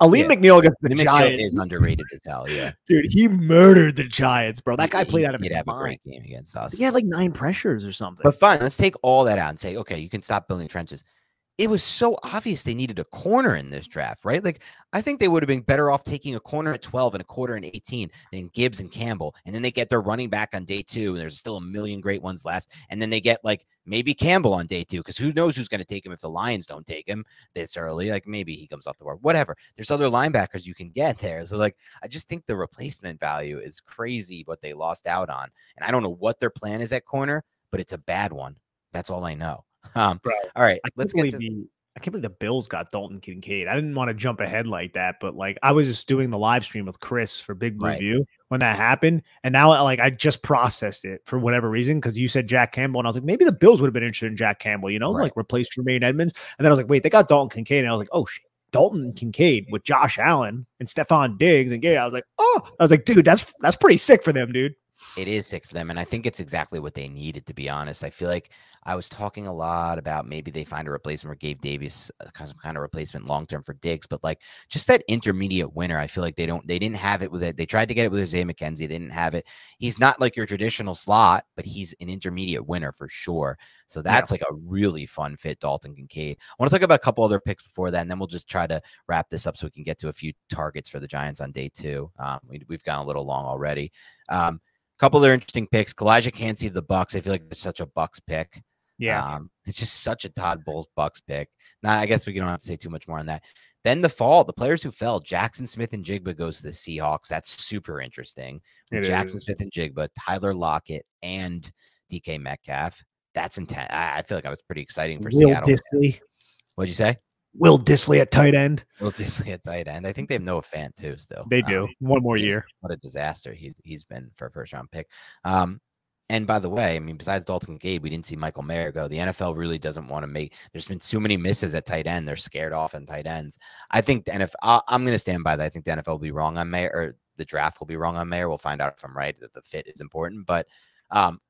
Speaker 2: Aleem McNeil against the Giants
Speaker 1: is underrated as hell. Yeah,
Speaker 2: dude, he murdered the Giants, bro. That guy played out of his
Speaker 1: have
Speaker 2: mind.
Speaker 1: A great game against us.
Speaker 2: He had like 9 pressures or something.
Speaker 1: But fine, let's take all that out and say, okay, you can stop building trenches. It was so obvious they needed a corner in this draft, right? Like, I think they would have been better off taking a corner at 12 and a quarter at 18 than Gibbs and Campbell. And then they get their running back on day 2, and there's still a million great ones left. And then they get like maybe Campbell on day 2, because who knows who's going to take him if the Lions don't take him this early. Like, maybe he comes off the board, whatever. There's other linebackers you can get there. So like, I just think the replacement value is crazy what they lost out on. And I don't know what their plan is at corner, but it's a bad one. That's all I know. All right, let's get to
Speaker 2: I can't believe the Bills got Dalton Kincaid. I didn't want to jump ahead like that, but like I was just doing the live stream with Chris for Big Blue View when that happened. And now like I just processed it for whatever reason, because you said Jack Campbell, and I was like, maybe the Bills would have been interested in Jack Campbell, you know, like replace Jermaine Edmonds. And then I was like, wait, they got Dalton Kincaid. And I was like, oh shit, Dalton Kincaid with Josh Allen and Stephon Diggs and Gay. I was like, dude, that's pretty sick for them, dude.
Speaker 1: It is sick for them, and I think it's exactly what they needed, to be honest. I feel like I was talking a lot about maybe they find a replacement or Gabe Davis some kind of replacement long-term for Diggs, but like just that intermediate winner, I feel like they didn't have it with it. They tried to get it with Isaiah McKenzie. They didn't have it. He's not like your traditional slot, but he's an intermediate winner for sure. So that's like a really fun fit, Dalton Kincaid. I want to talk about a couple other picks before that, and then we'll just try to wrap this up so we can get to a few targets for the Giants on day 2. We've gone a little long already. Couple other interesting picks. Kalijah Kancey, the Bucks. I feel like it's such a Bucks pick.
Speaker 2: Yeah.
Speaker 1: It's just such a Todd Bowles Bucks pick. Now, I guess we don't have to say too much more on that. Then the players who fell, Jackson Smith and Jigba goes to the Seahawks. That's super interesting. Jackson Smith and Jigba, Tyler Lockett, and DK Metcalf. That's intense. I feel like that was pretty exciting for Seattle.
Speaker 2: Disley.
Speaker 1: What'd you say?
Speaker 2: Will Disley at tight end.
Speaker 1: Will Disley at tight end. I think they have Noah Fant too still.
Speaker 2: They do. One more year.
Speaker 1: What a disaster he's been for a first-round pick. And by the way, I mean, besides Dalton Kincaid, we didn't see Michael Mayer go. The NFL really doesn't want to make – there's been too many misses at tight end. They're scared off in tight ends. I think the NFL – I'm going to stand by that. I think the NFL will be wrong on Mayer, or the draft will be wrong on Mayer. We'll find out if I'm right that the fit is important. But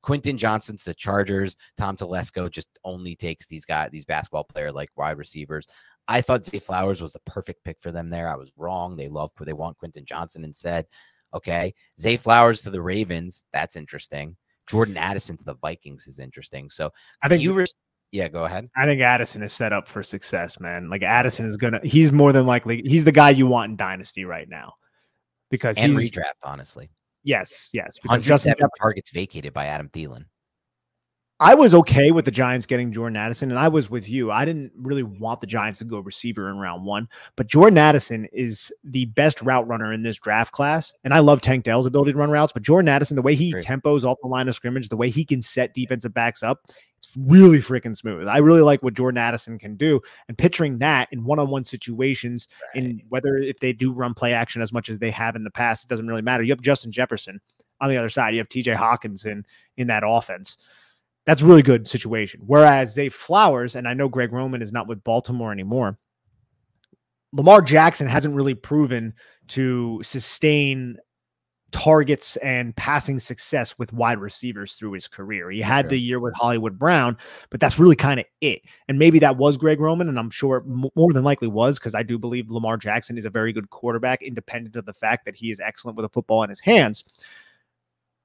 Speaker 1: Quentin Johnson to the Chargers, Tom Telesco just only takes these basketball player like wide receivers. I thought Zay Flowers was the perfect pick for them there. I was wrong. They want Quentin Johnson instead. Okay. Zay Flowers to the Ravens. That's interesting. Jordan Addison to the Vikings is interesting. So
Speaker 2: I think
Speaker 1: go ahead.
Speaker 2: I think Addison is set up for success, man. Like Addison is he's more than likely, he's the guy you want in Dynasty right now. Because
Speaker 1: he's redraft, honestly.
Speaker 2: Yes. Because
Speaker 1: 107 targets vacated by Adam Thielen.
Speaker 2: I was okay with the Giants getting Jordan Addison, and I was with you. I didn't really want the Giants to go receiver in round 1, but Jordan Addison is the best route runner in this draft class. And I love Tank Dell's ability to run routes, but Jordan Addison, the way he tempos off the line of scrimmage, the way he can set defensive backs up, it's really freaking smooth. I really like what Jordan Addison can do. And picturing that in one-on-one situations, in whether if they do run play action as much as they have in the past, it doesn't really matter. You have Justin Jefferson on the other side. You have TJ Hawkinson in that offense. That's a really good situation. Whereas Zay Flowers, and I know Greg Roman is not with Baltimore anymore, Lamar Jackson hasn't really proven to sustain targets and passing success with wide receivers through his career. He had the year with Hollywood Brown, but that's really kind of it. And maybe that was Greg Roman, and I'm sure more than likely was, because I do believe Lamar Jackson is a very good quarterback, independent of the fact that he is excellent with a football in his hands.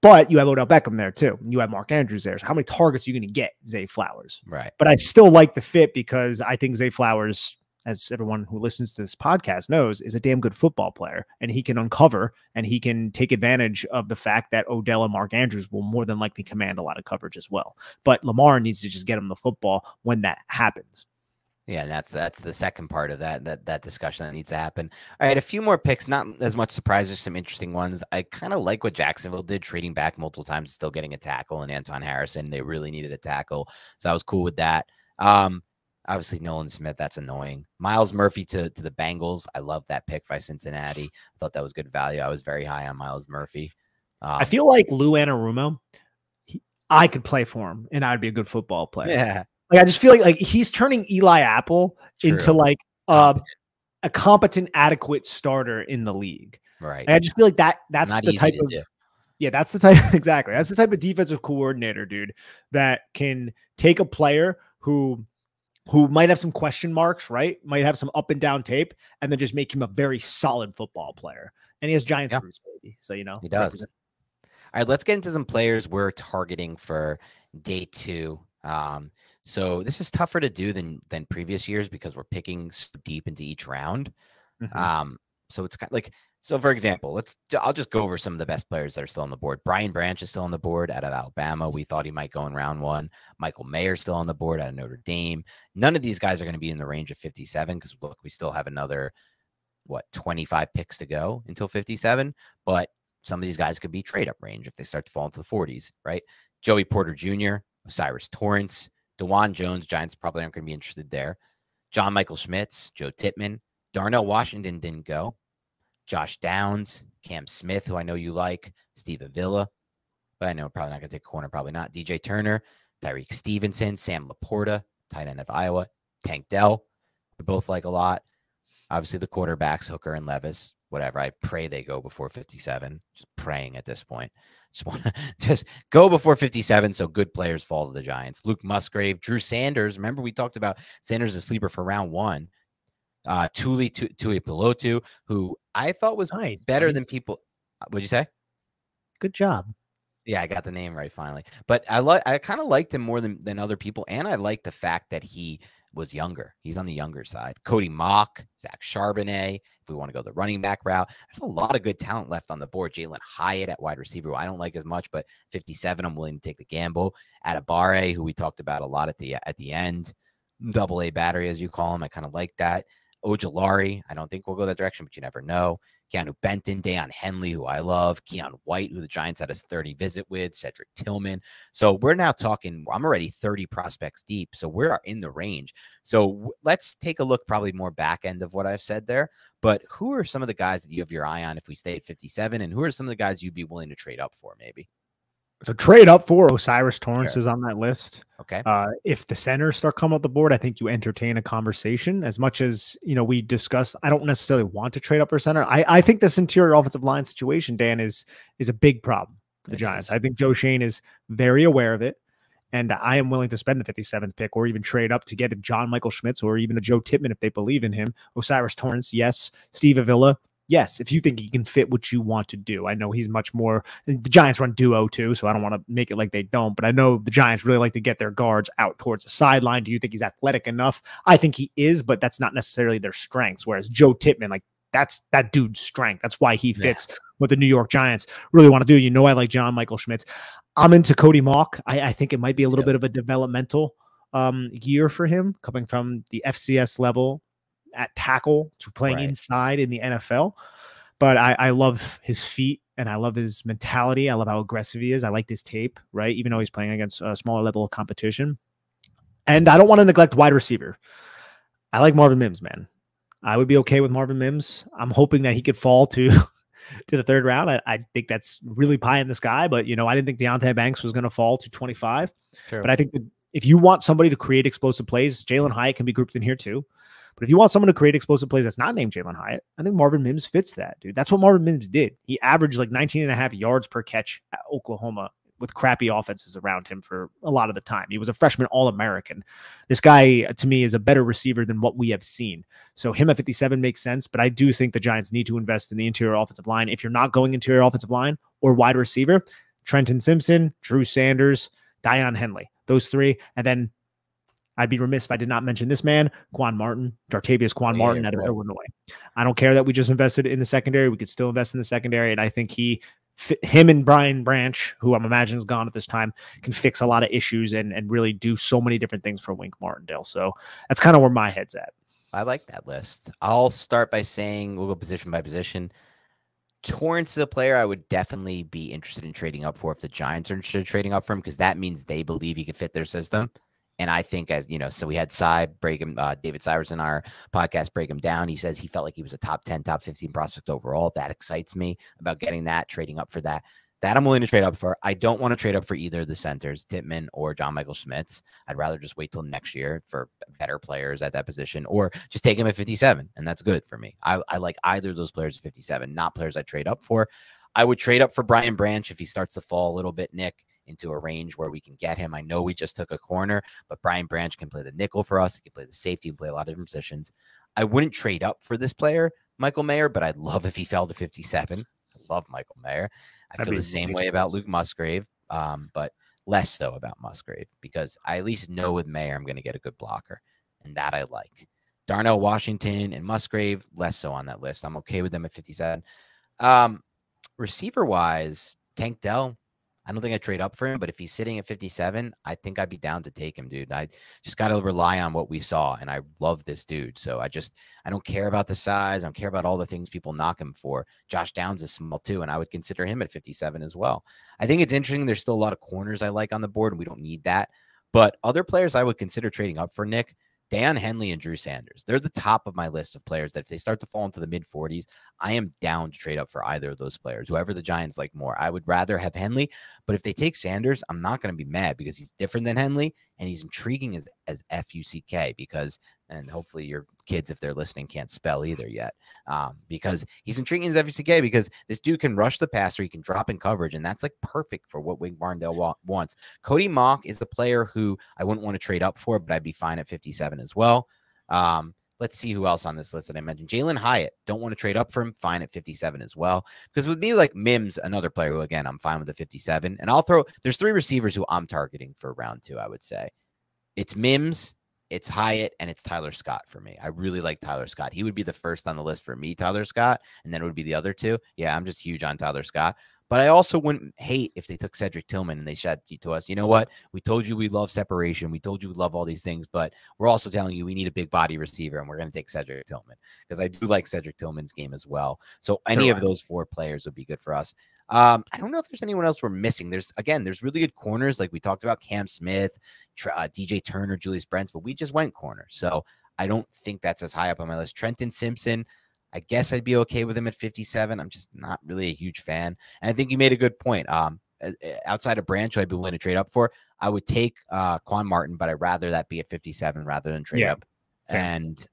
Speaker 2: But you have Odell Beckham there too. You have Mark Andrews there. So how many targets are you going to get, Zay Flowers?
Speaker 1: Right.
Speaker 2: But I still like the fit, because I think Zay Flowers, as everyone who listens to this podcast knows, is a damn good football player. And he can uncover, and he can take advantage of the fact that Odell and Mark Andrews will more than likely command a lot of coverage as well. But Lamar needs to just get him the football when that happens.
Speaker 1: Yeah, and that's the second part of that discussion that needs to happen. All right, a few more picks, not as much surprises, some interesting ones. I kind of like what Jacksonville did, trading back multiple times, still getting a tackle, and Anton Harrison. They really needed a tackle, so I was cool with that. Obviously, Nolan Smith, that's annoying. Miles Murphy to the Bengals. I love that pick by Cincinnati. I thought that was good value. I was very high on Miles Murphy.
Speaker 2: I feel like Lou Anarumo, I could play for him, and I'd be a good football player.
Speaker 1: Yeah.
Speaker 2: Like, I just feel like he's turning Eli Apple into like a competent, adequate starter in the league.
Speaker 1: Right.
Speaker 2: And I just feel like that's
Speaker 1: Not
Speaker 2: the
Speaker 1: easy
Speaker 2: type
Speaker 1: to
Speaker 2: of
Speaker 1: do.
Speaker 2: yeah, that's the type exactly. That's the type of defensive coordinator, dude, that can take a player who might have some question marks, right? Might have some up and down tape, and then just make him a very solid football player. And he has Giants
Speaker 1: Yeah,
Speaker 2: roots, baby. So,
Speaker 1: he does.
Speaker 2: represent.
Speaker 1: All right, let's get into some players we're targeting for day 2. So this is tougher to do than previous years because we're picking so deep into each round.
Speaker 2: Mm-hmm.
Speaker 1: So it's kind of like, so for example, I'll just go over some of the best players that are still on the board. Brian Branch is still on the board out of Alabama. We thought he might go in round 1. Michael Mayer still on the board out of Notre Dame. None of these guys are going to be in the range of 57 because look, we still have another 25 picks to go until 57, but some of these guys could be trade up range if they start to fall into the 40s, right? Joey Porter Jr., Osiris Torrance, DeJuan Jones, Giants probably aren't going to be interested there. John Michael Schmitz, Joe Tippmann, Darnell Washington didn't go. Josh Downs, Cam Smith, who I know you like, Steve Avila, but I know probably not going to take a corner, probably not. DJ Turner, Tyreek Stevenson, Sam Laporta, tight end of Iowa, Tank Dell, we both like a lot. Obviously, the quarterbacks, Hooker and Levis, whatever. I pray they go before 57. Just praying at this point. Just want to just go before 57 so good players fall to the Giants. Luke Musgrave, Drew Sanders. Remember we talked about Sanders, a sleeper for round 1. Tuli Pilotu, who I thought was better than people. What'd you say?
Speaker 2: Good job.
Speaker 1: Yeah, I got the name right finally. But I kind of liked him more than other people, and I like the fact that he was younger. He's on the younger side. Cody Mock, Zach Charbonnet, if we want to go the running back route. There's a lot of good talent left on the board. Jalen Hyatt at wide receiver, who I don't like as much, but 57, I'm willing to take the gamble. Adibare, who we talked about a lot at the end. Double A battery, as you call him. I kind of like that. Ojulari, I don't think we'll go that direction, but you never know. Keanu Benton, Deion Henley, who I love, Keon White, who the Giants had a 30 visit with, Cedric Tillman. So we're now talking, I'm already 30 prospects deep, so we're in the range. So let's take a look probably more back end of what I've said there, but who are some of the guys that you have your eye on if we stay at 57, and who are some of the guys you'd be willing to trade up for maybe?
Speaker 2: So trade up for Osiris Torrance is on that list.
Speaker 1: Okay.
Speaker 2: If the centers start coming up the board, I think you entertain a conversation. As much as we discussed, I don't necessarily want to trade up for center. I think this interior offensive line situation, Dan, is a big problem for the Giants. I think Joe Schoen is very aware of it, and I am willing to spend the 57th pick or even trade up to get a John Michael Schmitz or even a Joe Tippmann if they believe in him. Osiris Torrance, yes. Steve Avila, yes, if you think he can fit what you want to do. I know he's much more. The Giants run duo too, so I don't want to make it like they don't, but I know the Giants really like to get their guards out towards the sideline. Do you think he's athletic enough? I think he is, but that's not necessarily their strengths. Whereas Joe Tippmann, like that's that dude's strength. That's why he fits what the New York Giants really want to do. I like John Michael Schmitz. I'm into Cody Mock. I think it might be a little bit of a developmental year for him, coming from the FCS level at tackle to playing inside in the NFL. But I love his feet and I love his mentality. I love how aggressive he is. I liked his tape, right? Even though he's playing against a smaller level of competition. And I don't want to neglect wide receiver. I like Marvin Mims, man. I would be okay with Marvin Mims. I'm hoping that he could fall to the 3rd round. I think that's really pie in the sky, but I didn't think Deonte Banks was going to fall to 25. Sure. But I think that if you want somebody to create explosive plays, Jalen Hyatt can be grouped in here too. But if you want someone to create explosive plays that's not named Jalen Hyatt, I think Marvin Mims fits that, dude. That's what Marvin Mims did. He averaged like 19.5 yards per catch at Oklahoma with crappy offenses around him for a lot of the time. He was a freshman All-American. This guy, to me, is a better receiver than what we have seen. So him at 57 makes sense, but I do think the Giants need to invest in the interior offensive line. If you're not going interior offensive line or wide receiver, Trenton Simpson, Drew Sanders, Deion Henley, those 3, and then I'd be remiss if I did not mention this man, Quan Martin, Dartavius Quan Martin out of Illinois. I don't care that we just invested in the secondary. We could still invest in the secondary. And I think him and Brian Branch, who I'm imagining is gone at this time, can fix a lot of issues and really do so many different things for Wink Martindale. So that's kind of where my head's at.
Speaker 1: I like that list. I'll start by saying we'll go position by position. Torrance is a player I would definitely be interested in trading up for if the Giants are interested in trading up for him, because that means they believe he could fit their system. And I think, as you know, so we had David Cyrus in our podcast break him down. He says he felt like he was a top 10, top 15 prospect overall. That excites me about getting that, trading up for that. That I'm willing to trade up for. I don't want to trade up for either of the centers, Tippmann or John Michael Schmitz. I'd rather just wait till next year for better players at that position, or just take him at 57, and that's good for me. I like either of those players at 57, not players I trade up for. I would trade up for Brian Branch if he starts to fall a little bit, Nick, into a range where we can get him. I know we just took a corner, but Brian Branch can play the nickel for us. He can play the safety, he can play a lot of different positions. I wouldn't trade up for this player, Michael Mayer, but I'd love if he fell to 57. I love Michael Mayer. I feel the same way about Luke Musgrave, but less so about Musgrave, because I at least know with Mayer I'm going to get a good blocker, and that I like. Darnell Washington and Musgrave, less so on that list. I'm okay with them at 57. Receiver-wise, Tank Dell, I don't think I'd trade up for him, but if he's sitting at 57, I think I'd be down to take him, dude. I just got to rely on what we saw, and I love this dude. So I don't care about the size. I don't care about all the things people knock him for. Josh Downs is small too, and I would consider him at 57 as well. I think it's interesting. There's still a lot of corners I like on the board, and we don't need that. But other players I would consider trading up for, Nick, Dan Henley and Drew Sanders. They're the top of my list of players that if they start to fall into the mid-40s, I am down to trade up for either of those players, whoever the Giants like more. I would rather have Henley, but if they take Sanders, I'm not going to be mad because he's different than Henley, and he's intriguing as F-U-C-K because, and hopefully your kids, if they're listening, can't spell either yet, because he's intriguing as F-U-C-K because this dude can rush the passer, he can drop in coverage, and that's like perfect for what Wink Martdinale wants. Cody Mock is the player who I wouldn't want to trade up for, but I'd be fine at 57 as well. Let's see who else on this list that I mentioned. Jalen Hyatt, don't want to trade up for him, fine at 57 as well. Because with me, like Mims, another player who, again, I'm fine with the 57. And there's 3 receivers who I'm targeting for round 2, I would say. It's Mims, it's Hyatt, and it's Tyler Scott for me. I really like Tyler Scott. He would be the first on the list for me, Tyler Scott, and then it would be the other 2. Yeah, I'm just huge on Tyler Scott. But I also wouldn't hate if they took Cedric Tillman and they said to us, you know what? We told you we love separation. We told you we love all these things, but we're also telling you we need a big body receiver, and we're going to take Cedric Tillman because I do like Cedric Tillman's game as well. So any of those 4 players would be good for us. I don't know if there's anyone else we're missing. There's really good corners. Like we talked about Cam Smith, DJ Turner, Julius Brents, but we just went corner. So I don't think that's as high up on my list. Trenton Simpson, I guess I'd be okay with him at 57. I'm just not really a huge fan. And I think you made a good point. Outside of Branch, who I'd be willing to trade up for, I would take Quan Martin, but I'd rather that be at 57 rather than trade up. Same. And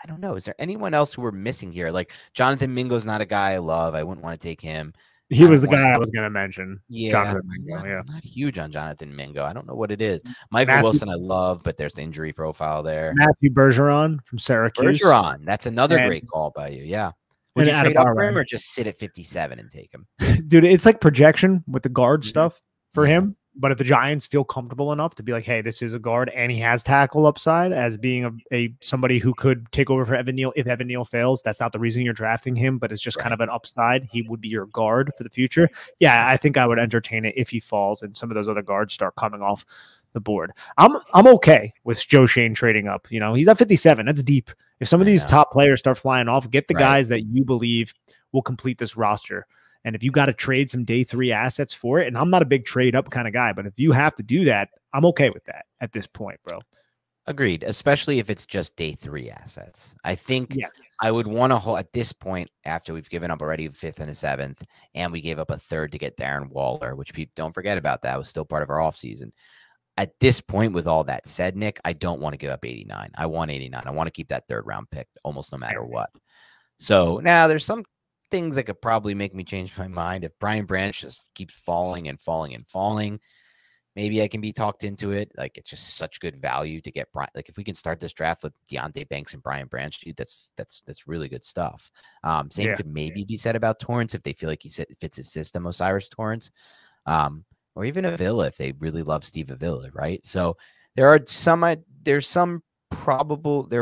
Speaker 1: I don't know. Is there anyone else who we're missing here? Like Jonathan Mingo's not a guy I love. I wouldn't want to take him.
Speaker 2: He was the guy I was going to mention.
Speaker 1: Yeah,
Speaker 2: Jonathan Mingo,
Speaker 1: I'm not huge on Jonathan Mingo. I don't know what it is. Michael Wilson I love, but there's the injury profile there.
Speaker 2: Matthew Bergeron from Syracuse.
Speaker 1: Bergeron, that's another great call by you. Yeah. Would you trade up for him or just sit at 57 and take him?
Speaker 2: Dude, it's like projection with the guard stuff for him. But if the Giants feel comfortable enough to be like, hey, this is a guard and he has tackle upside as being a somebody who could take over for Evan Neal if Evan Neal fails, that's not the reason you're drafting him, but it's just kind of an upside. He would be your guard for the future. Yeah, I think I would entertain it if he falls and some of those other guards start coming off the board. I'm okay with Joe Shane trading up. You know, he's at 57. That's deep. If some of these top players start flying off, get the guys that you believe will complete this roster. And if you got to trade some day 3 assets for it, and I'm not a big trade up kind of guy, but if you have to do that, I'm okay with that at this point, bro.
Speaker 1: Agreed, especially if it's just day 3 assets. I think I would want to hold at this point after we've given up already a 5th and a 7th, and we gave up a 3rd to get Darren Waller, which people don't forget about. That was still part of our offseason. At this point, with all that said, Nick, I don't want to give up 89. I want 89. I want to keep that 3rd round pick almost no matter what. So now there's some things that could probably make me change my mind. If Brian Branch just keeps falling and falling and falling, maybe I can be talked into it. Like it's just such good value to get Brian. Like if we can start this draft with Deonte Banks and Brian Branch, dude, that's really good stuff. Same could maybe be said about Torrance if they feel like he fits his system, Osiris Torrance, or even Avila if they really love Steve Avila, right? So there are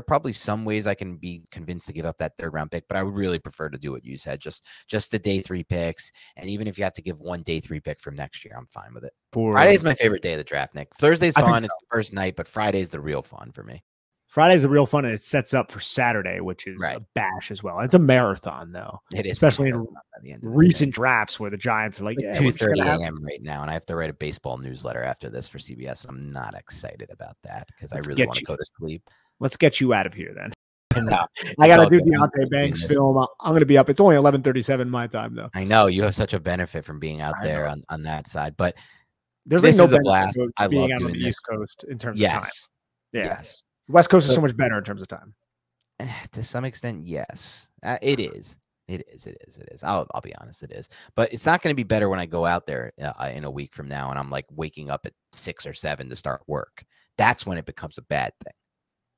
Speaker 1: probably some ways I can be convinced to give up that 3rd round pick, but I would really prefer to do what you said, just the day 3 picks. And even if you have to give one day 3 pick from next year, I'm fine with it. Friday is my favorite day of the draft, Nick. Thursday's fun. It's the first night, but Friday's the real fun for me.
Speaker 2: Friday's the real fun, and it sets up for Saturday, which is a bash as well. It's a marathon, though.
Speaker 1: It is,
Speaker 2: especially in recent drafts where the Giants are like
Speaker 1: 2:30 a.m. right now, and I have to write a baseball newsletter after this for CBS. I'm not excited about that because I really want to go to sleep.
Speaker 2: Let's get you out of here then.
Speaker 1: No,
Speaker 2: I
Speaker 1: it's
Speaker 2: got to
Speaker 1: all
Speaker 2: do
Speaker 1: good. I'm
Speaker 2: Deonte
Speaker 1: doing
Speaker 2: Banks
Speaker 1: this.
Speaker 2: film. I'm going to be up. It's only 11:37 my time, though.
Speaker 1: I know you have such a benefit from being out
Speaker 2: I
Speaker 1: there
Speaker 2: know.
Speaker 1: on that side, but
Speaker 2: There's like
Speaker 1: this
Speaker 2: no
Speaker 1: is a
Speaker 2: benefit
Speaker 1: blast.
Speaker 2: to
Speaker 1: I
Speaker 2: being
Speaker 1: love
Speaker 2: out on
Speaker 1: doing
Speaker 2: the
Speaker 1: this.
Speaker 2: East Coast in terms of time.
Speaker 1: Yes.
Speaker 2: Yeah.
Speaker 1: Yes.
Speaker 2: West Coast is
Speaker 1: So
Speaker 2: so much better in terms of time.
Speaker 1: to some extent, yes. It is. It is. It is. It is. I'll be honest. It is. But it's not going to be better when I go out there in a week from now and I'm like waking up at 6 or 7 to start work. That's when it becomes a bad thing.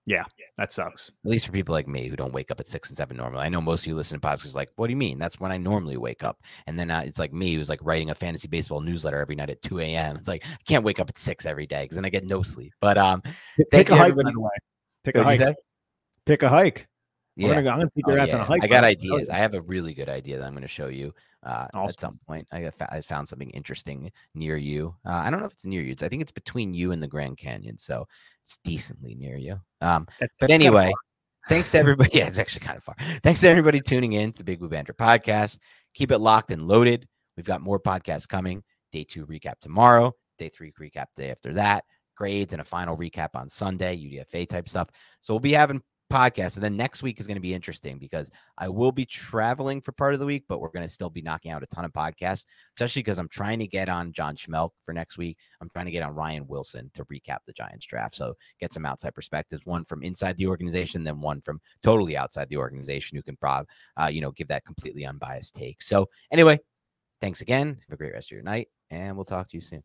Speaker 2: Yeah, that sucks.
Speaker 1: At least for people like me who don't wake up at 6 and 7 normally. I know most of you listen to podcasts like, what do you mean? That's when I normally wake up. And then it's like me who's like writing a fantasy baseball newsletter every night at 2 a.m. It's like, I can't wake up at 6 every day because then I get no sleep. But
Speaker 2: Pick
Speaker 1: thank
Speaker 2: a
Speaker 1: you,
Speaker 2: hike,
Speaker 1: everybody.
Speaker 2: by the way. Pick a
Speaker 1: What'd you
Speaker 2: hike.
Speaker 1: say?
Speaker 2: Pick a hike.
Speaker 1: Yeah.
Speaker 2: I'm gonna take your ass on a hike.
Speaker 1: I got
Speaker 2: bro.
Speaker 1: ideas. I have a really good idea that I'm going to show you at
Speaker 2: Awesome.
Speaker 1: some point. I found something interesting near you. I don't know if it's near you. I think it's between you and the Grand Canyon, so it's decently near you. But anyway, thanks to everybody. Yeah, it's actually kind of far. Thanks to everybody tuning in to the Big Blue Banter podcast. Keep it locked and loaded. We've got more podcasts coming. Day 2 recap tomorrow. Day 3 recap the day after that. Grades and a final recap on Sunday. UDFA type stuff. So we'll be having podcast. And then next week is going to be interesting because I will be traveling for part of the week, but we're going to still be knocking out a ton of podcasts, especially because I'm trying to get on John Schmelk for next week. I'm trying to get on Ryan Wilson to recap the Giants draft. So get some outside perspectives, one from inside the organization, then one from totally outside the organization who can give that completely unbiased take. So anyway, thanks again. Have a great rest of your night, and we'll talk to you soon.